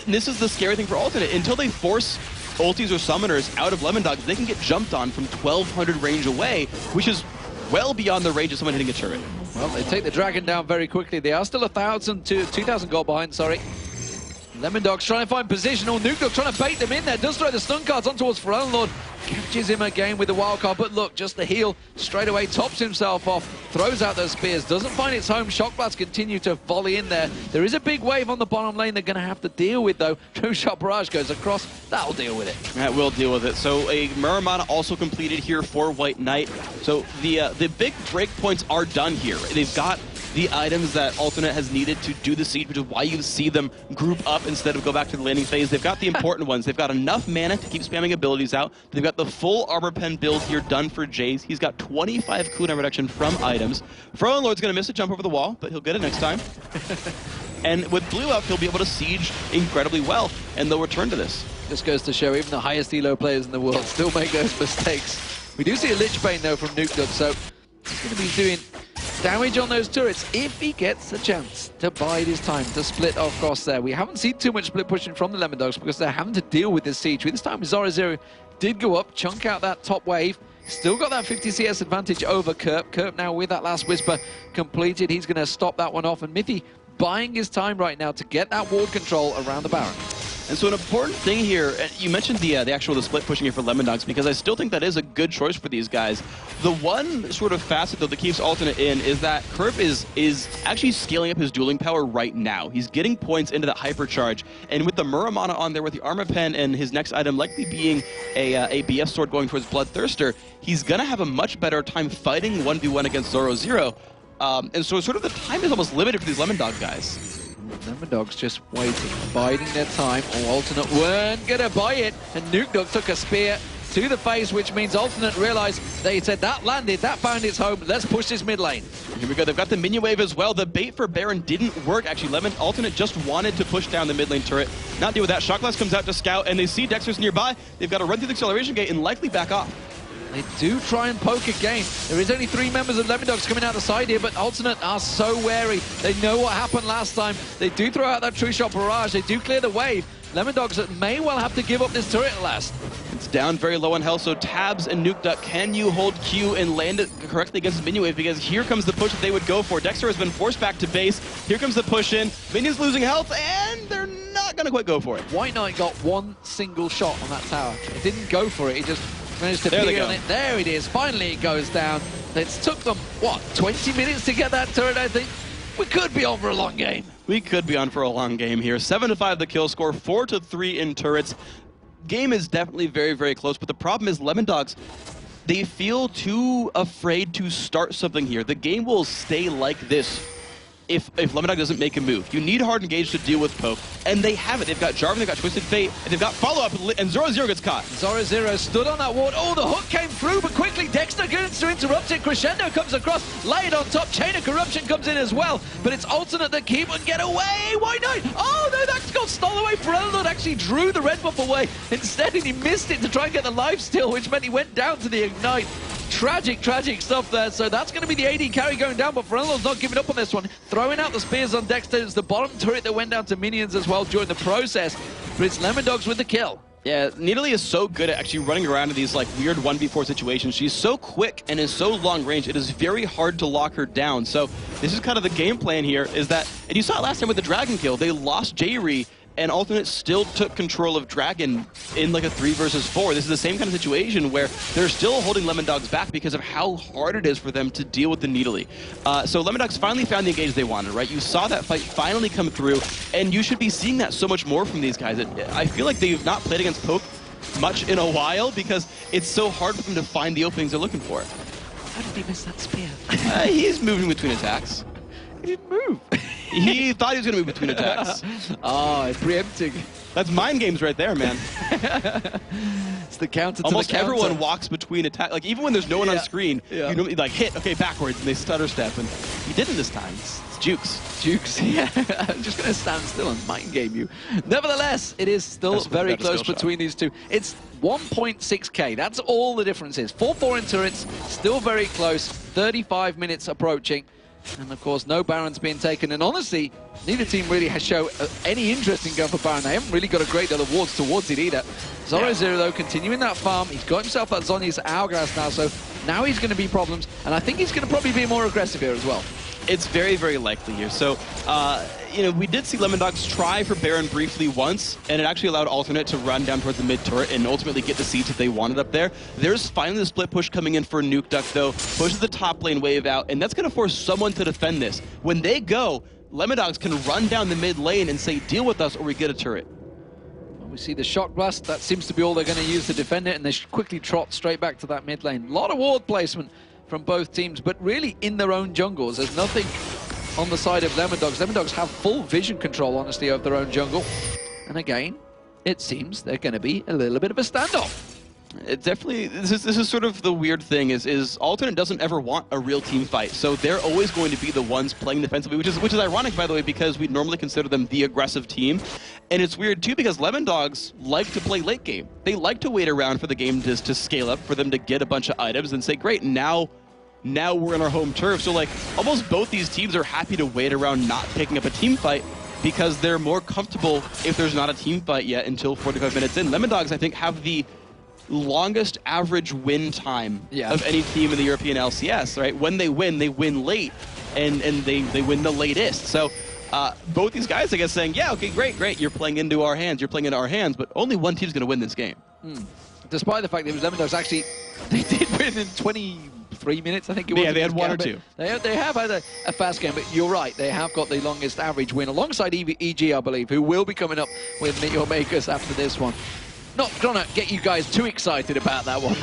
And this is the scary thing for Alternate. Until they force ultis or summoners out of Lemondogs, they can get jumped on from 1,200 range away, which is well beyond the range of someone hitting a turret. Well, they take the Dragon down very quickly. They are still 1,000 to 2,000 gold behind, sorry. Lemondogs trying to find position, or Nukeduck trying to bait them in there. Does throw the stun cards on towards ForellenLord. Catches him again with the wild card, but look, just the heal straight away, tops himself off, throws out those spears, doesn't find its home. Shock blasts continue to volley in there. There is a big wave on the bottom lane they're going to have to deal with, though. True Shot Barrage goes across. That'll deal with it. That will deal with it. So a Muramana also completed here for WhiteKnight. So the big breakpoints are done here. They've got the items that Alternate has needed to do the siege, which is why you see them group up instead of go back to the landing phase. They've got the important ones. They've got enough mana to keep spamming abilities out. They've got the full armor pen build here done for Jree. He's got 25 cooldown reduction from items. ForellenLord's going to miss a jump over the wall, but he'll get it next time. And with blue up, he'll be able to siege incredibly well, and they'll return to this. This goes to show even the highest elo players in the world still make those mistakes. We do see a Lich Bane, though, from Nukeduck, so he's going to be doing damage on those turrets if he gets a chance to bide his time to split across there. We haven't seen too much split pushing from the Lemondogs because they're having to deal with this siege. This time Zorozero did go up, chunk out that top wave. Still got that 50 CS advantage over Kerp. Kerp now with that last Whisper completed. He's going to stop that one off. And Mithy buying his time right now to get that ward control around the Baron. And so an important thing here, you mentioned the split pushing here for Lemondogs, because I still think that is a good choice for these guys. The one sort of facet, though, that keeps Alternate in is that Kerp is actually scaling up his dueling power right now. He's getting points into that hypercharge, and with the Muramana on there, with the armor pen and his next item likely being a BF sword going towards Bloodthirster, he's going to have a much better time fighting 1v1 against Zorozero. And so sort of the time is almost limited for these Lemondog guys. Lemondogs just waiting, biding their time. Alternate weren't gonna buy it, and Nukeduck took a spear to the face, which means Alternate realized they said that landed, that found its home. Let's push this mid lane. Here we go. They've got the minion wave as well. The bait for Baron didn't work. Actually, Alternate just wanted to push down the mid lane turret. Not deal with that. Shock Blast comes out to scout, and they see Dexter's nearby. They've got to run through the acceleration gate and likely back off. They do try and poke again. There is only 3 members of Lemondogs coming out the side here, but Alternate are so wary. They know what happened last time. They do throw out that True Shot Barrage. They do clear the wave. Lemondogs may well have to give up this turret at last. It's down very low on health, so Tabzz and Nukeduck, can you hold Q and land it correctly against Minion Wave? Because here comes the push that they would go for. Dexter has been forced back to base. Here comes the push in. Minion's losing health, and they're not going to quite go for it. WhiteKnight got one single shot on that tower. He didn't go for it. He just managed to peel on it. There it is. Finally it goes down. It took them, what, 20 minutes to get that turret, I think? We could be on for a long game. We could be on for a long game here. 7-5 the kill score, 4-3 in turrets. Game is definitely very, very close, but the problem is Lemondogs, they feel too afraid to start something here. The game will stay like this if Lemondog doesn't make a move. You need hard engage to deal with poke, and they have it. They've got Jarvan, they've got Twisted Fate, and they've got follow-up, and Zorozero gets caught. Zorozero stood on that ward. Oh, the hook came through, but quickly Dexter goes to interrupt it. Crescendo comes across, laid on top. Chain of Corruption comes in as well, but it's Alternate that keep and get away. WhiteKnight! Oh, no, that's got stolen away. ForellenLord actually drew the red buff away. Instead, he missed it to try and get the lifesteal, which meant he went down to the Ignite. Tragic, tragic stuff there. So that's going to be the AD carry going down, but ForellenLord's not giving up on this one. Throwing out the spears on Dexter. It's the bottom turret that went down to minions as well during the process, but it's Lemondogs with the kill. Yeah, Nidalee is so good at actually running around in these like weird 1v4 situations. She's so quick and is so long range, it is very hard to lock her down. So this is kind of the game plan here, is that, and you saw it last time with the Dragon kill, they lost Jree, and Alternate still took control of Dragon in like a 3 versus 4. This is the same kind of situation where they're still holding Lemondogs back because of how hard it is for them to deal with the Nidalee. So Lemondogs finally found the engage they wanted, right? You saw that fight finally come through, and you should be seeing that so much more from these guys. I feel like they've not played against Poke much in a while because it's so hard for them to find the openings they're looking for. How did he miss that spear? He's moving between attacks. He didn't move. He thought he was going to move between attacks. Oh, preempting. That's mind games right there, man. It's the counter to Almost the counter. everyone walks between attacks. Like, even when there's no one on screen, you normally like hit, okay, backwards, and they stutter step. And he didn't this time. It's Jukes. Jukes, yeah. I'm just going to stand still and mind game you. Nevertheless, it is still very close between these two. It's 1.6k. That's all the difference is. 4-4 in turrets, still very close. 35 minutes approaching. And of course, no Barons being taken. And honestly, neither team really has shown any interest in going for Baron. They haven't really got a great deal of wards towards it either. Zorozero, though, continuing that farm. He's got himself that Zhonya's Hourglass now, so now he's going to be problems. And I think he's going to probably be more aggressive here as well. It's very, very likely here. So, you know, we did see Lemondogs try for Baron briefly once, and it actually allowed Alternate to run down towards the mid turret and ultimately get the seeds if they wanted up there. There's finally the split push coming in for Nukeduck, though. Pushes the top lane wave out, and that's going to force someone to defend this. When they go, Lemondogs can run down the mid lane and say, deal with us or we get a turret. Well, we see the shock blast. That seems to be all they're going to use to defend it, and they quickly trot straight back to that mid lane. A lot of ward placement from both teams, but really in their own jungles. There's nothing on the side of Lemondogs. Lemondogs have full vision control, honestly, of their own jungle. And again, it seems they're going to be a little bit of a standoff. It definitely, this is sort of the weird thing is Alternate doesn't ever want a real team fight, so they're always going to be the ones playing defensively, which is ironic, by the way, because we normally consider them the aggressive team. And it's weird too because Lemondogs like to play late game. They like to wait around for the game to scale up, for them to get a bunch of items and say, great, now we're in our home turf. So like almost both these teams are happy to wait around not picking up a team fight because they're more comfortable if there's not a team fight yet until 45 minutes in. Lemondogs, I think, have the longest average win time of any team in the European LCS, right? When they win late, and they win the latest. So both these guys, I guess, saying, yeah, okay, great, you're playing into our hands, but only one team's going to win this game. Despite the fact that it was Lemondogs, actually, they did win in 23 minutes, I think it was. Yeah, they had one or two. They have had a fast game, but you're right, they have got the longest average win, alongside EG, I believe, who will be coming up with Meteor Makers after this one. Not gonna get you guys too excited about that one.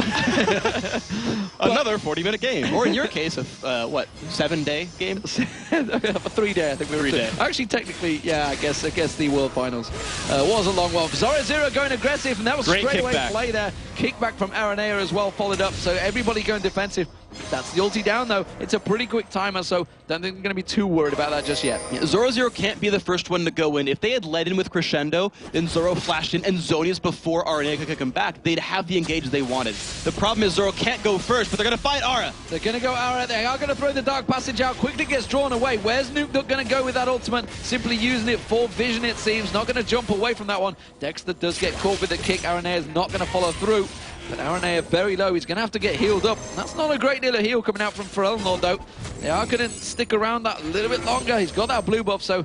Another 40-minute game, or in your case, a what, 7-day game? A 3-day, I think we were. 3-day. Actually, technically, yeah, I guess the World Finals was a long one. Zorozero going aggressive, and that was straight away play there. Kickback from Araneae as well, followed up. So everybody going defensive. That's the ulti down, though. It's a pretty quick timer, so don't think they're going to be too worried about that just yet. Yeah, Zorozero can't be the first one to go in. If they had led in with Crescendo, then Zoro flashed in, and Zhonya's before Araneae could kick him back, they'd have the engage they wanted. The problem is Zoro can't go first, but they're going to fight Ara. They're going to go Ara. They are going to throw the Dark Passage out. Quickly gets drawn away. Where's Nukeduck going to go with that ultimate? Simply using it for vision, it seems. Not going to jump away from that one. Dexter does get caught with the kick. Araneae is not going to follow through. But Araneae very low. He's going to have to get healed up. And that's not a great deal of heal coming out from ForellenLord, though. They are going to stick around that a little bit longer. He's got that blue buff, so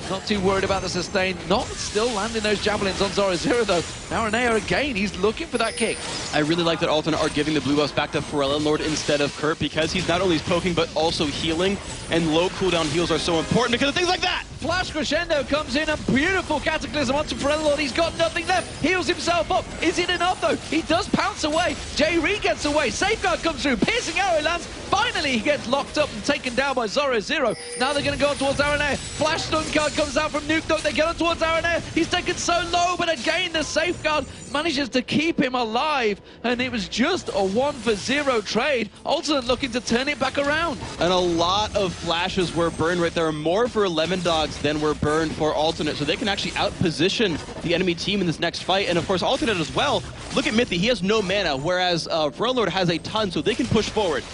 not too worried about the sustain. Not still landing those javelins on Zorozero, though. Araneae again, he's looking for that kick. I really like that Alternate are giving the blue buffs back to ForellenLord instead of Kerp, because he's not only poking, but also healing. And low cooldown heals are so important because of things like that. Flash Crescendo comes in, a beautiful Cataclysm onto ForellenLord. He's got nothing left. Heals himself up. Is it enough, though? He does pounce away. Jree gets away. Safeguard comes through. Piercing arrow lands. Finally, he gets locked up and taken down by Zorozero. Now they're going to go on towards Araneae. Flash stun card comes out from Nukeduck. They get on towards Araneae. He's taken so low, but again, the Safeguard manages to keep him alive. And it was just a 1-for-0 trade. Alternate looking to turn it back around. And a lot of flashes were burned right there. More for Lemondogs than were burned for Alternate. So they can actually outposition the enemy team in this next fight. And of course, Alternate as well. Look at Mithy. He has no mana, whereas ForellenLord has a ton, so they can push forward.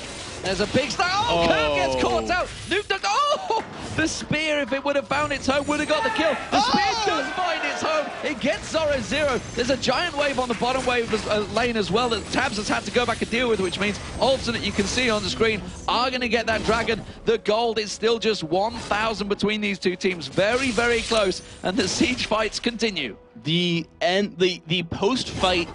There's a big star. Oh, Kerp gets caught out. Nukeduck. Oh, the spear, if it would have found its home, would have got the kill. The spear does find its home. It gets Zorozero. There's a giant wave on the bottom wave lane as well that Tabzz has had to go back and deal with, which means Alternate, you can see on the screen, are going to get that dragon. The gold is still just 1,000 between these two teams. Very, very close, and the siege fights continue. The post-fight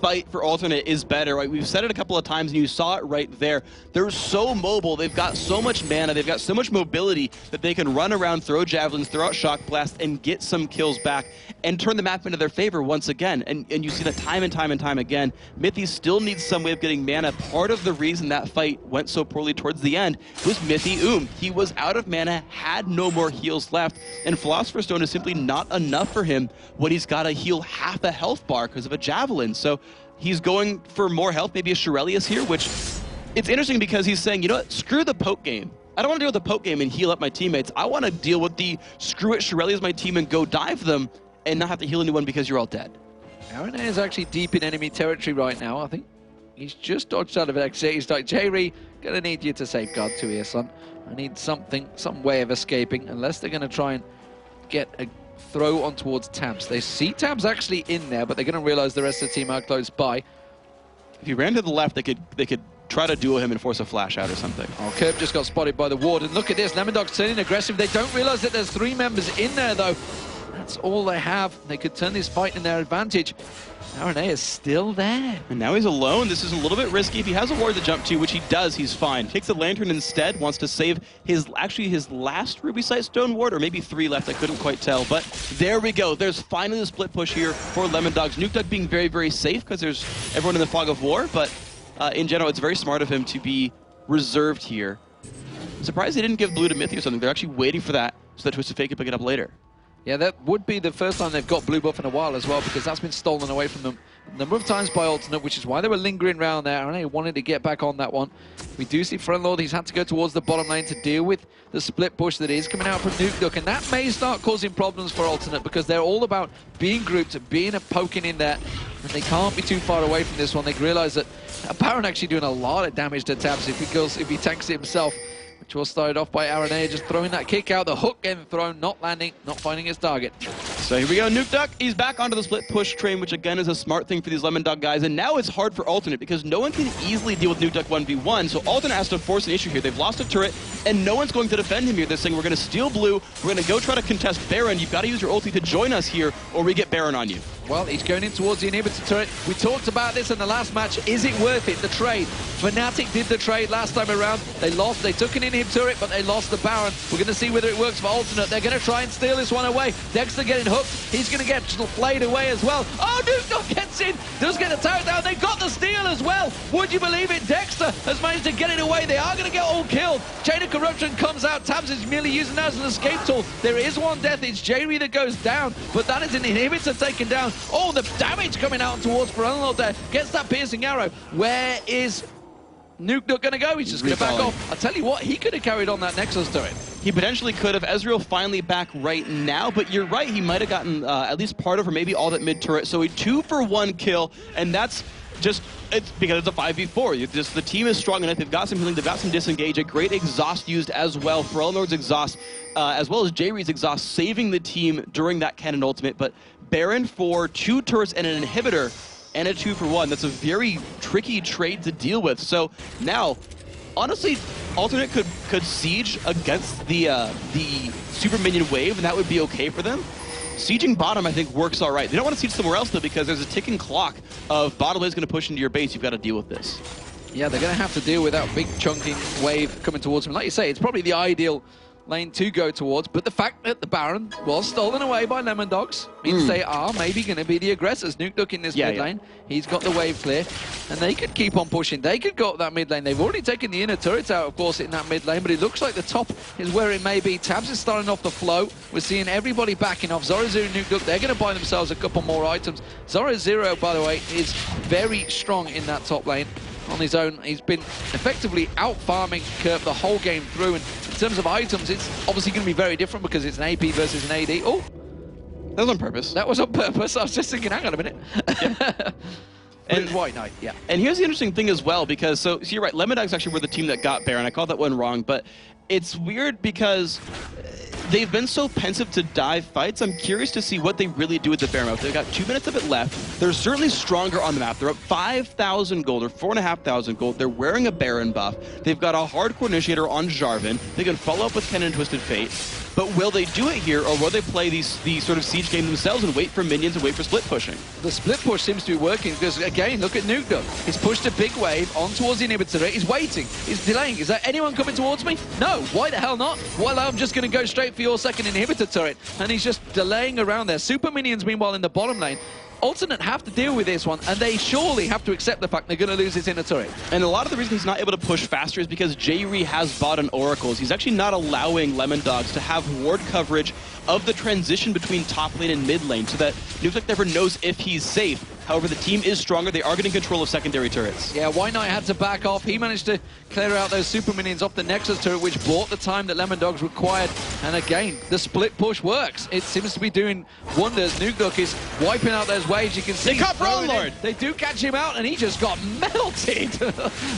fight for Alternate is better, right? We've said it a couple of times, and you saw it right there. They're so mobile. They've got so much mana. They've got so much mobility that they can run around, throw javelins, throw out shock blast, and get some kills back and turn the map into their favor once again. And you see that time and time and time again. Mithy still needs some way of getting mana. Part of the reason that fight went so poorly towards the end was Mithy. He was out of mana, had no more heals left, and Philosopher's Stone is simply not enough for him when he's got to heal half a health bar because of a javelin. So he's going for more health, maybe a Shirelius here, which it's interesting because he's saying, you know what, screw the poke game. I don't want to deal with the poke game and heal up my teammates. I want to deal with the screw it, Shirelius my team and go dive them and not have to heal anyone because you're all dead. Araneae is actually deep in enemy territory right now. I think he's just dodged out of exit. He's like, Jree, gonna need you to safeguard 2 here, son. I need something, some way of escaping, unless they're gonna try and get a throw on towards Tabzz. They see Tabzz actually in there, but they're gonna realize the rest of the team are close by. If he ran to the left, they could try to duel him and force a flash out or something. Oh, Kerp just got spotted by the ward, and look at this, Lemondogs turning aggressive. They don't realize that there's 3 members in there though. That's all they have. They could turn this fight in their advantage. Araneae is still there. And now he's alone. This is a little bit risky. If he has a ward to jump to, which he does, he's fine. Takes the Lantern instead, wants to save his last Ruby Sight Stone ward, or maybe 3 left, I couldn't quite tell. But there we go. There's finally the split push here for Lemondogs. Nukeduck being very, very safe because there's everyone in the fog of war, but in general, it's very smart of him to be reserved here. I'm surprised they didn't give blue to Mithy or something. They're actually waiting for that so that Twisted Fate can pick it up later. Yeah, that would be the first time they've got blue buff in a while as well, because that's been stolen away from them a number of times by Alternate, which is why they were lingering around there, and they wanted to get back on that one. We do see ForellenLord, he's had to go towards the bottom lane to deal with the split push that is coming out from Nukeduck, and that may start causing problems for Alternate, because they're all about being grouped, being a poking in there, and they can't be too far away from this one. They realize that Baron actually doing a lot of damage to Tabzz if he tanks it himself. Which was started off by Araneae, just throwing that kick out, the hook getting thrown, not landing, not finding his target. So here we go, Nukeduck, he's back onto the split push train, which again is a smart thing for these Lemondog guys, and now it's hard for Alternate because no one can easily deal with Nukeduck 1v1, so Alternate has to force an issue here. They've lost a turret, and no one's going to defend him here. They're saying, we're going to steal blue, we're going to go try to contest Baron, you've got to use your ulti to join us here, or we get Baron on you. Well, he's going in towards the inhibitor turret. We talked about this in the last match. Is it worth it, the trade? Fnatic did the trade last time around. They lost, they took an inhib turret, but they lost the Baron. We're going to see whether it works for Alternate. They're going to try and steal this one away. Dexter getting hooked. He's going to get flayed away as well. Oh, Nukeduck gets in. Does get the tower down. They got the steal as well. Would you believe it? Dexter has managed to get it away. They are going to get all killed. Chain of Corruption comes out. Tabzz is merely using that as an escape tool. There is one death. It's Jree that goes down, but that is an inhibitor taken down. Oh, the damage coming out towards ForellenLord there. Gets that piercing arrow. Where is Nukeduck going to go? He's just going to back off. I'll tell you what, he could have carried on that Nexus turret. He potentially could have. Ezreal finally back right now, but you're right, he might have gotten at least part of or maybe all that mid turret. So a 2-for-1 kill, and that's just, it's because it's a 5v4. The team is strong enough. They've got some healing, they've got some disengage, a great exhaust used as well. ForellenLord's exhaust, as well as Jree's exhaust, saving the team during that cannon ultimate. But Baron for 2 turrets and an inhibitor, and a 2-for-1. That's a very tricky trade to deal with. So now, honestly, Alternate could siege against the super minion wave, and that would be okay for them. Sieging bottom, I think, works all right. They don't want to siege somewhere else, though, because there's a ticking clock of bottom lane is going to push into your base. You've got to deal with this. Yeah, they're going to have to deal with that big chunking wave coming towards them. Like you say, it's probably the ideal lane to go towards, but the fact that the Baron was stolen away by Lemondogs means they are maybe going to be the aggressors. Nukeduck in this mid lane, he's got the wave clear, and they could keep on pushing. They could go up that mid lane. They've already taken the inner turrets out, of course, in that mid lane, but it looks like the top is where it may be. Tabzz is starting off the flow. We're seeing everybody backing off. Zorozero and Nukeduck, they're going to buy themselves a couple more items. Zorozero, by the way, is very strong in that top lane. On his own, he's been effectively out-farming Kerp the whole game through, and in terms of items, it's obviously going to be very different because it's an AP versus an AD. Oh! That was on purpose. That was on purpose. I was just thinking, hang on a minute. Yeah. And WhiteKnight, yeah. And here's the interesting thing as well, because, so you're right, Lemondogs actually were the team that got Baron. I called that one wrong, but it's weird because they've been so pensive to dive fights. I'm curious to see what they really do with the Baron map. They've got 2 minutes of it left. They're certainly stronger on the map. They're up 5,000 gold or 4,500 gold. They're wearing a Baron buff. They've got a hardcore initiator on Jarvan. They can follow up with Kennen and Twisted Fate. but will they do it here, or will they play the sort of siege game themselves and wait for minions and wait for split pushing? The split push seems to be working because, again, look at Nukeduck. He's pushed a big wave on towards the inhibitor. He's waiting. He's delaying. Is there anyone coming towards me? No. Why the hell not? Well, I'm just going to go straight for your second inhibitor turret. And he's just delaying around there. Super minions, meanwhile, in the bottom lane. Alternate have to deal with this one, and they surely have to accept the fact they're going to lose his inner turret. And a lot of the reason he's not able to push faster is because Jree has bought an Oracles. He's actually not allowing Lemondogs to have ward coverage of the transition between top lane and mid lane, so that Nukeduck never knows if he's safe. However, the team is stronger. They are getting control of secondary turrets. Yeah, WhiteKnight had to back off. He managed to clear out those super minions off the Nexus turret, which bought the time that Lemondogs required. And again, the split push works. It seems to be doing wonders. Nukeduck is wiping out those waves. You can see. They caught ForellenLord. They do catch him out, and he just got melted.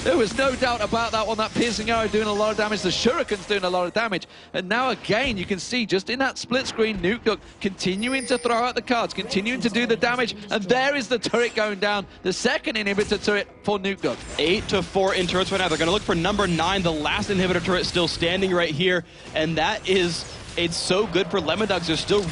There was no doubt about that one. That piercing arrow doing a lot of damage. The shuriken's doing a lot of damage. And now again, you can see just in that split screen, Nukeduck continuing to throw out the cards, continuing to do the damage. And there is the turret going down, the second inhibitor turret for Nukeduck. 8-4 in turrets right now. They're going to look for number 9, the last inhibitor turret still standing right here, and that is... It's so good for Lemondogs. They're still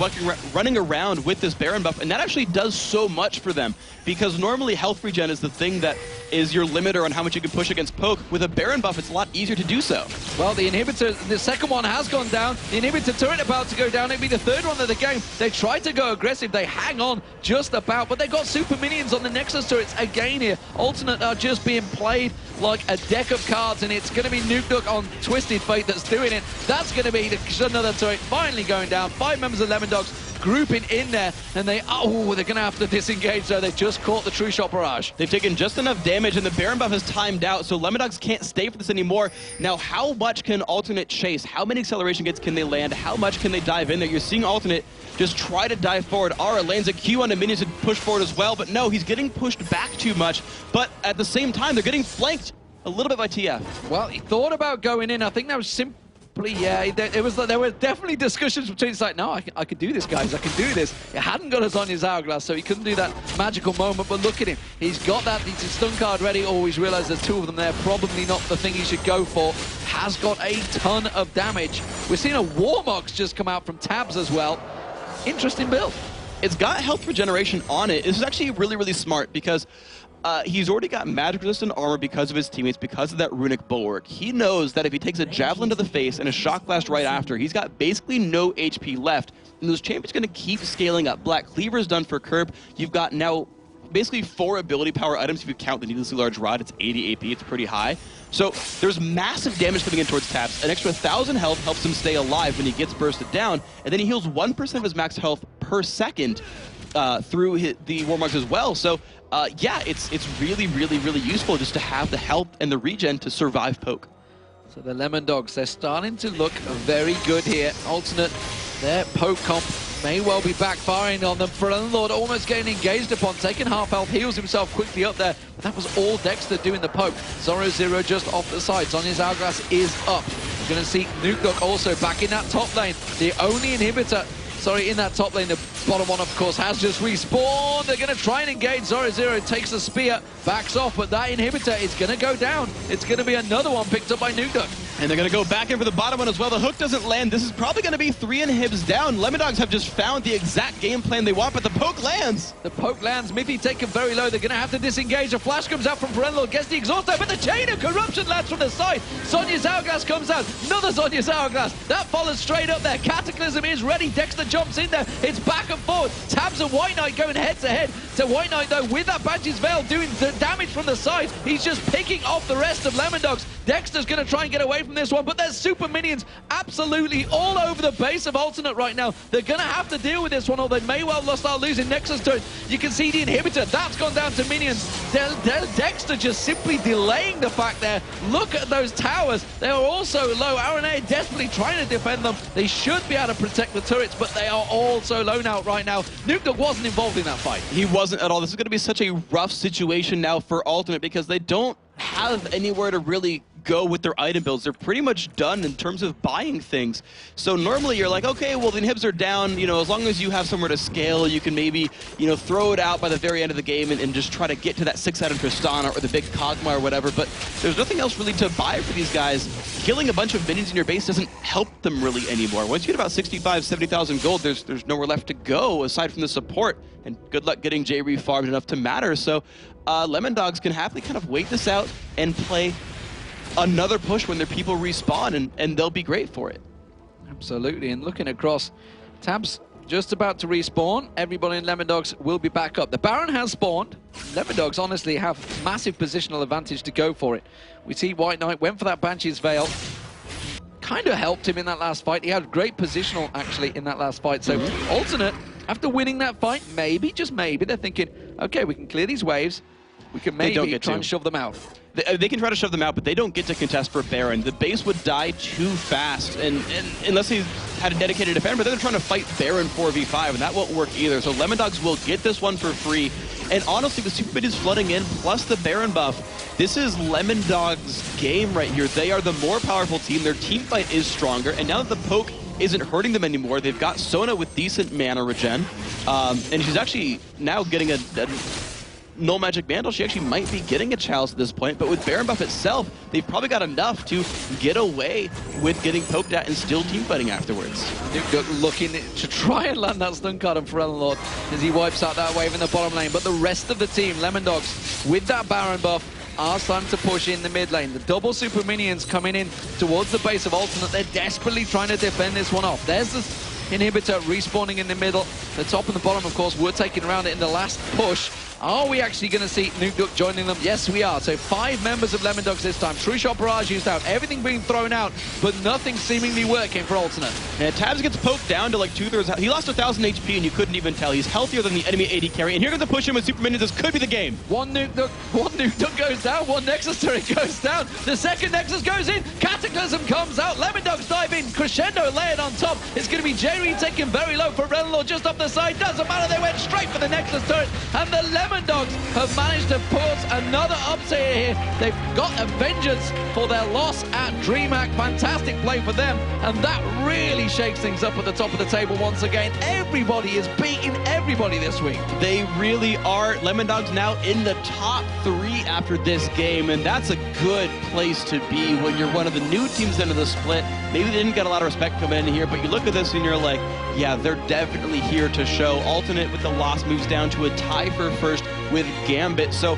running around with this Baron buff, and that actually does so much for them, because normally health regen is the thing that is your limiter on how much you can push against poke. With a Baron buff, it's a lot easier to do so. Well, the inhibitor, the second one has gone down. The inhibitor turret about to go down. It'll be the third one of the game. They try to go aggressive. They hang on just about, but they got super minions on the Nexus turrets again here. Alternate are just being played like a deck of cards, and it's going to be Nukeduck on Twisted Fate that's doing it. That's going to be another turret finally going down. 5 members of Lemondogs grouping in there, and they're going to have to disengage, so they just caught the True Shot barrage. They've taken just enough damage, and the Baron buff has timed out, so Lemondogs can't stay for this anymore. Now, how much can Alternate chase? How many acceleration gets can they land? How much can they dive in there? You're seeing Alternate just try to dive forward. Ara lands a Q on the minions to push forward as well, but no, he's getting pushed back too much. But at the same time, they're getting flanked a little bit by TF. Well, he thought about going in. I think that was simply, yeah, there were definitely discussions between, it's like, no, I could do this, guys, I can do this. It hadn't got us on his hourglass, so he couldn't do that magical moment, but look at him. He's got that, he's stun card ready. Always realized there's 2 of them there, probably not the thing he should go for. Has got a ton of damage. We're seeing a Warmox just come out from Tabzz as well. Interesting build. It's got health regeneration on it. This is actually really, really smart, because he's already got magic resistant armor because of his teammates, because of that runic bulwark. He knows that if he takes a javelin to the face and a shock blast right after, he's got basically no HP left, and those champions are going to keep scaling up. Black Cleaver is done for Kerp. You've got now basically 4 ability power items. If you count the needlessly large rod, it's 80 AP. It's pretty high. So there's massive damage coming in towards Tabzz. An extra 1,000 health helps him stay alive when he gets bursted down, and then he heals 1% of his max health per second through the Warmogs as well. So yeah, it's really, really, really useful just to have the health and the regen to survive poke. So the Lemondogs, they're starting to look very good here. Alternate, their poke comp may well be backfiring on them. ForellenLord almost getting engaged upon, taking half health, heals himself quickly up there. But that was all Dexter doing the poke. Zorozero just off the sides. Sonya's hourglass is up. We're going to see Nukeduck also back in that top lane. The only inhibitor, in that top lane. The bottom one, of course, has just respawned. They're going to try and engage. Zorozero takes a spear, backs off, but that inhibitor is going to go down. It's going to be another one picked up by Nukeduck. And they're going to go back in for the bottom one as well. The hook doesn't land. This is probably going to be 3 inhibs down. Lemondogs have just found the exact game plan they want, but the poke lands. The poke lands. Mithy taken very low. They're going to have to disengage. A flash comes out from ForellenLord, gets the exhaust out, but the chain of corruption lands from the side. Sonya's hourglass comes out. Another Sonya's hourglass. That follows straight up there. Cataclysm is ready. Dexter jumps in there. It's back and forth. Tabzz and WhiteKnight going head to head. So WhiteKnight, though, with that Banshee's Veil doing the damage from the side, he's just picking off the rest of Lemondogs. Dexter's going to try and get away from this one, but there's super minions absolutely all over the base of Alternate right now. They're going to have to deal with this one, or they may well start losing Nexus to it. You can see the inhibitor. That's gone down to minions. Dexter just simply delaying the fact there. Look at those towers. They are also low. Araneae desperately trying to defend them. They should be able to protect the turrets, but they are all so low now right now. Nukeduck wasn't involved in that fight. He wasn't at all. This is going to be such a rough situation now for Alternate, because they don't have anywhere to really go with their item builds. They're pretty much done in terms of buying things. So normally you're like, okay, well the inhibs are down, you know, as long as you have somewhere to scale, you can maybe, you know, throw it out by the very end of the game and just try to get to that 6-item Tristana or the big Kog'Maw or whatever, but there's nothing else really to buy for these guys. Killing a bunch of minions in your base doesn't help them really anymore. Once you get about 65, 70,000 gold, there's nowhere left to go aside from the support, and good luck getting Jree farmed enough to matter. So Lemondogs can happily kind of wait this out and play another push when their people respawn, and they'll be great for it. Absolutely, and looking across, Tabzz just about to respawn. Everybody in Lemondogs will be back up. The Baron has spawned. Lemondogs honestly have massive positional advantage to go for it. We see WhiteKnight went for that Banshee's Veil. Kind of helped him in that last fight. He had great positional, actually, in that last fight. So Alternate, after winning that fight, maybe, just maybe, they're thinking, okay, we can clear these waves. We can maybe try and shove them out. They can try to shove them out, but they don't get to contest for Baron. The base would die too fast, and unless he had a dedicated defender, but then they're trying to fight Baron 4v5, and that won't work either. So Lemondogs will get this one for free. And honestly, the Super Mid is flooding in, plus the Baron buff. This is Lemondogs' game right here. They are the more powerful team. Their team fight is stronger, and now that the poke isn't hurting them anymore, they've got Sona with decent mana regen, and she's actually now getting a no magic Vandal. She actually might be getting a chalice at this point, but with Baron buff itself, they've probably got enough to get away with getting poked at and still team fighting afterwards. Nukeduck looking to try and land that stun card on ForellenLord as he wipes out that wave in the bottom lane, but the rest of the team, Lemondogs, with that Baron buff, are starting to push in the mid lane. The double super minions coming in towards the base of Alternate. They're desperately trying to defend this one off. There's this inhibitor respawning in the middle. The top and the bottom, of course, were taking around it in the last push. Are we actually going to see Nukeduck joining them? Yes, we are. So 5 members of Lemondogs this time. True Shot Barrage used out. Everything being thrown out, but nothing seemingly working for Alternate. And Tabzz gets poked down to like 2/3. He lost 1,000 HP and you couldn't even tell. He's healthier than the enemy AD carry. And here comes a push in with Super Minions. This could be the game. One Nukeduck goes down. One Nexus turret goes down. The second Nexus goes in. Cataclysm comes out. Lemondogs dive in. Crescendo layered on top. It's going to be Jree taken very low for ForellenLord just off the side. Doesn't matter. They went straight for the Nexus turret. And the Lemondogs have managed to pause another upset here. They've got a vengeance for their loss at Dreamhack. Fantastic play for them, and that really shakes things up at the top of the table once again. Everybody is beating everybody this week. They really are. Lemondogs now in the top 3 after this game, and that's a good place to be when you're one of the new teams into the split. Maybe they didn't get a lot of respect coming in here, but you look at this and you're like, yeah, they're definitely here to show. Alternate with the loss moves down to a tie for first with Gambit. So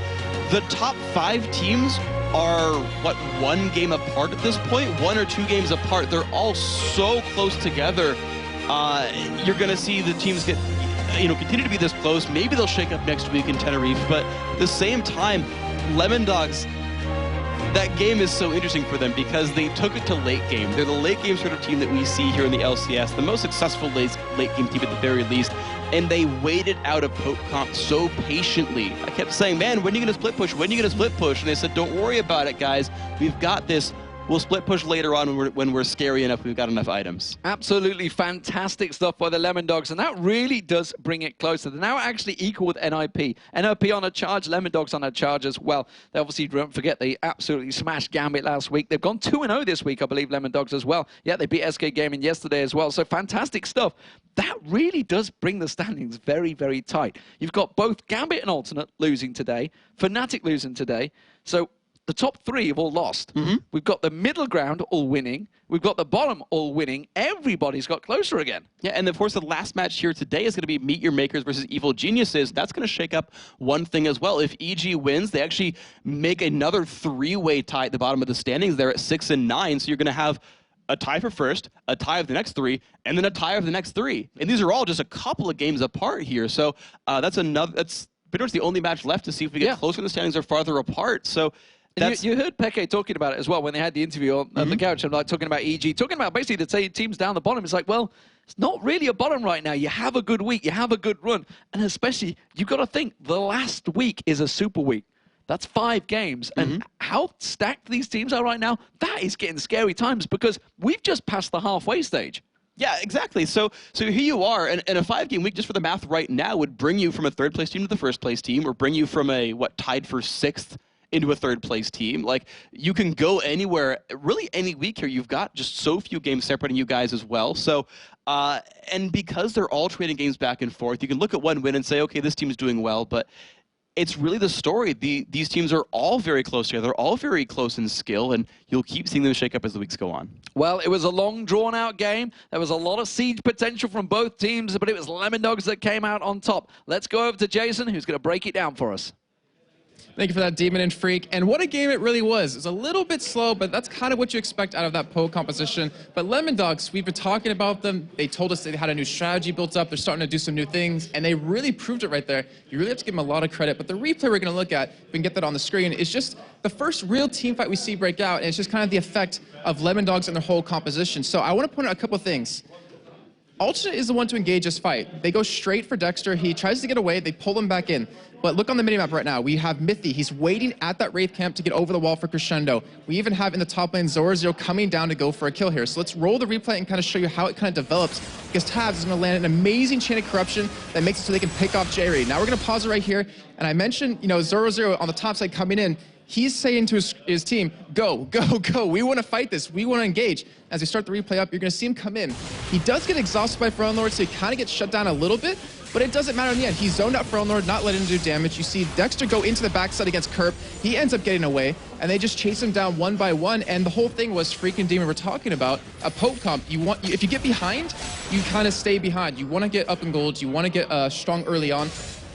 the top 5 teams are, what, 1 game apart at this point? 1 or 2 games apart. They're all so close together. You're going to see the teams get, continue to be this close. Maybe they'll shake up next week in Tenerife, but at the same time, Lemondogs, that game is so interesting for them because they took it to late game. They're the late game sort of team that we see here in the LCS, the most successful late game team at the very least, and they waited out a poke comp so patiently. I kept saying, man, when are you going to split push? When are you going to split push? And they said, don't worry about it, guys. We've got this. We'll split push later on when we're scary enough, we've got enough items. Absolutely fantastic stuff by the Lemondogs, and that really does bring it closer. They're now actually equal with NIP. NIP on a charge, Lemondogs on a charge as well. They obviously, don't forget, they absolutely smashed Gambit last week. They've gone 2-0 this week, I believe, Lemondogs as well. Yeah, they beat SK Gaming yesterday as well, so fantastic stuff. That really does bring the standings very, very tight. You've got both Gambit and Alternate losing today, Fnatic losing today, so the top 3 have all lost. We've got the middle ground all winning. We've got the bottom all winning. Everybody's got closer again. Yeah, and of course the last match here today is going to be Meet Your Makers versus Evil Geniuses. That's going to shake up one thing as well. If EG wins, they actually make another 3-way tie at the bottom of the standings there at 6 and 9. So you're going to have a tie for first, a tie of the next 3, and then a tie of the next 3. And these are all just a couple of games apart here. So that's pretty much the only match left to see if we get closer in the standings or farther apart. So you heard Peke talking about it as well when they had the interview on the couch. I'm like talking about EG, talking about basically the teams down the bottom. It's like, well, it's not really a bottom right now. You have a good week, you have a good run, and especially you've got to think the last week is a super week. That's 5 games, and how stacked these teams are right now, that is getting scary times because we've just passed the halfway stage. Yeah, exactly. So here you are, and a 5-game week, just for the math right now, would bring you from a 3rd place team to the 1st place team, or bring you from a, tied for 6th into a third place team. Like, you can go anywhere, really any week here. You've got just so few games separating you guys as well. So, and because they're all trading games back and forth, you can look at one win and say, okay, this team's doing well, but it's really the story. These teams are all very close together. They're all very close in skill, and you'll keep seeing them shake up as the weeks go on. Well, it was a long, drawn-out game. There was a lot of siege potential from both teams, but it was Lemondogs that came out on top. Let's go over to Jason, who's going to break it down for us. Thank you for that, Demon and Freak. And what a game it really was. It was a little bit slow, but that's kind of what you expect out of that poke composition. But Lemondogs, we've been talking about them. They told us they had a new strategy built up. They're starting to do some new things, and they really proved it right there. You really have to give them a lot of credit. But the replay we're going to look at, if we can get that on the screen, is just the first real team fight we see break out, and it's just kind of the effect of Lemondogs and their whole composition. So I want to point out a couple of things. Alternate is the one to engage this fight. They go straight for Dexter. He tries to get away. They pull him back in. But look on the minimap right now. We have Mithy. He's waiting at that Wraith camp to get over the wall for Crescendo. We even have in the top lane Zorozero coming down to go for a kill here. So let's roll the replay and kind of show you how it kind of develops, because Tabzz is going to land an amazing chain of corruption that makes it so they can pick off Jree. Now we're going to pause it right here. And I mentioned, Zorozero on the top side coming in. He's saying to his team, go, go, go. We want to fight this. We want to engage. As we start the replay up, you're going to see him come in. He does get exhausted by ForellenLord, so he kind of gets shut down a little bit, but it doesn't matter in the end. He's zoned out ForellenLord, not letting him do damage. You see Dexter go into the backside against Kerp. He ends up getting away, and they just chase him down one by one, and the whole thing was freaking Demon we're talking about, a poke comp. If you get behind, you kind of stay behind. You want to get up in gold. You want to get strong early on.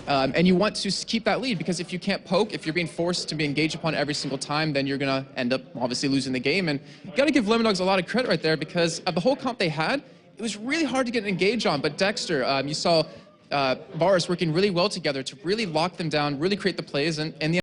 And you want to keep that lead, because if you can't poke, if you're being forced to be engaged upon every single time, then you're going to end up obviously losing the game. And you got to give Lemondogs a lot of credit right there, because of the whole comp they had, it was really hard to get an engage on. But Dexter, you saw Varus working really well together to really lock them down, really create the plays. And the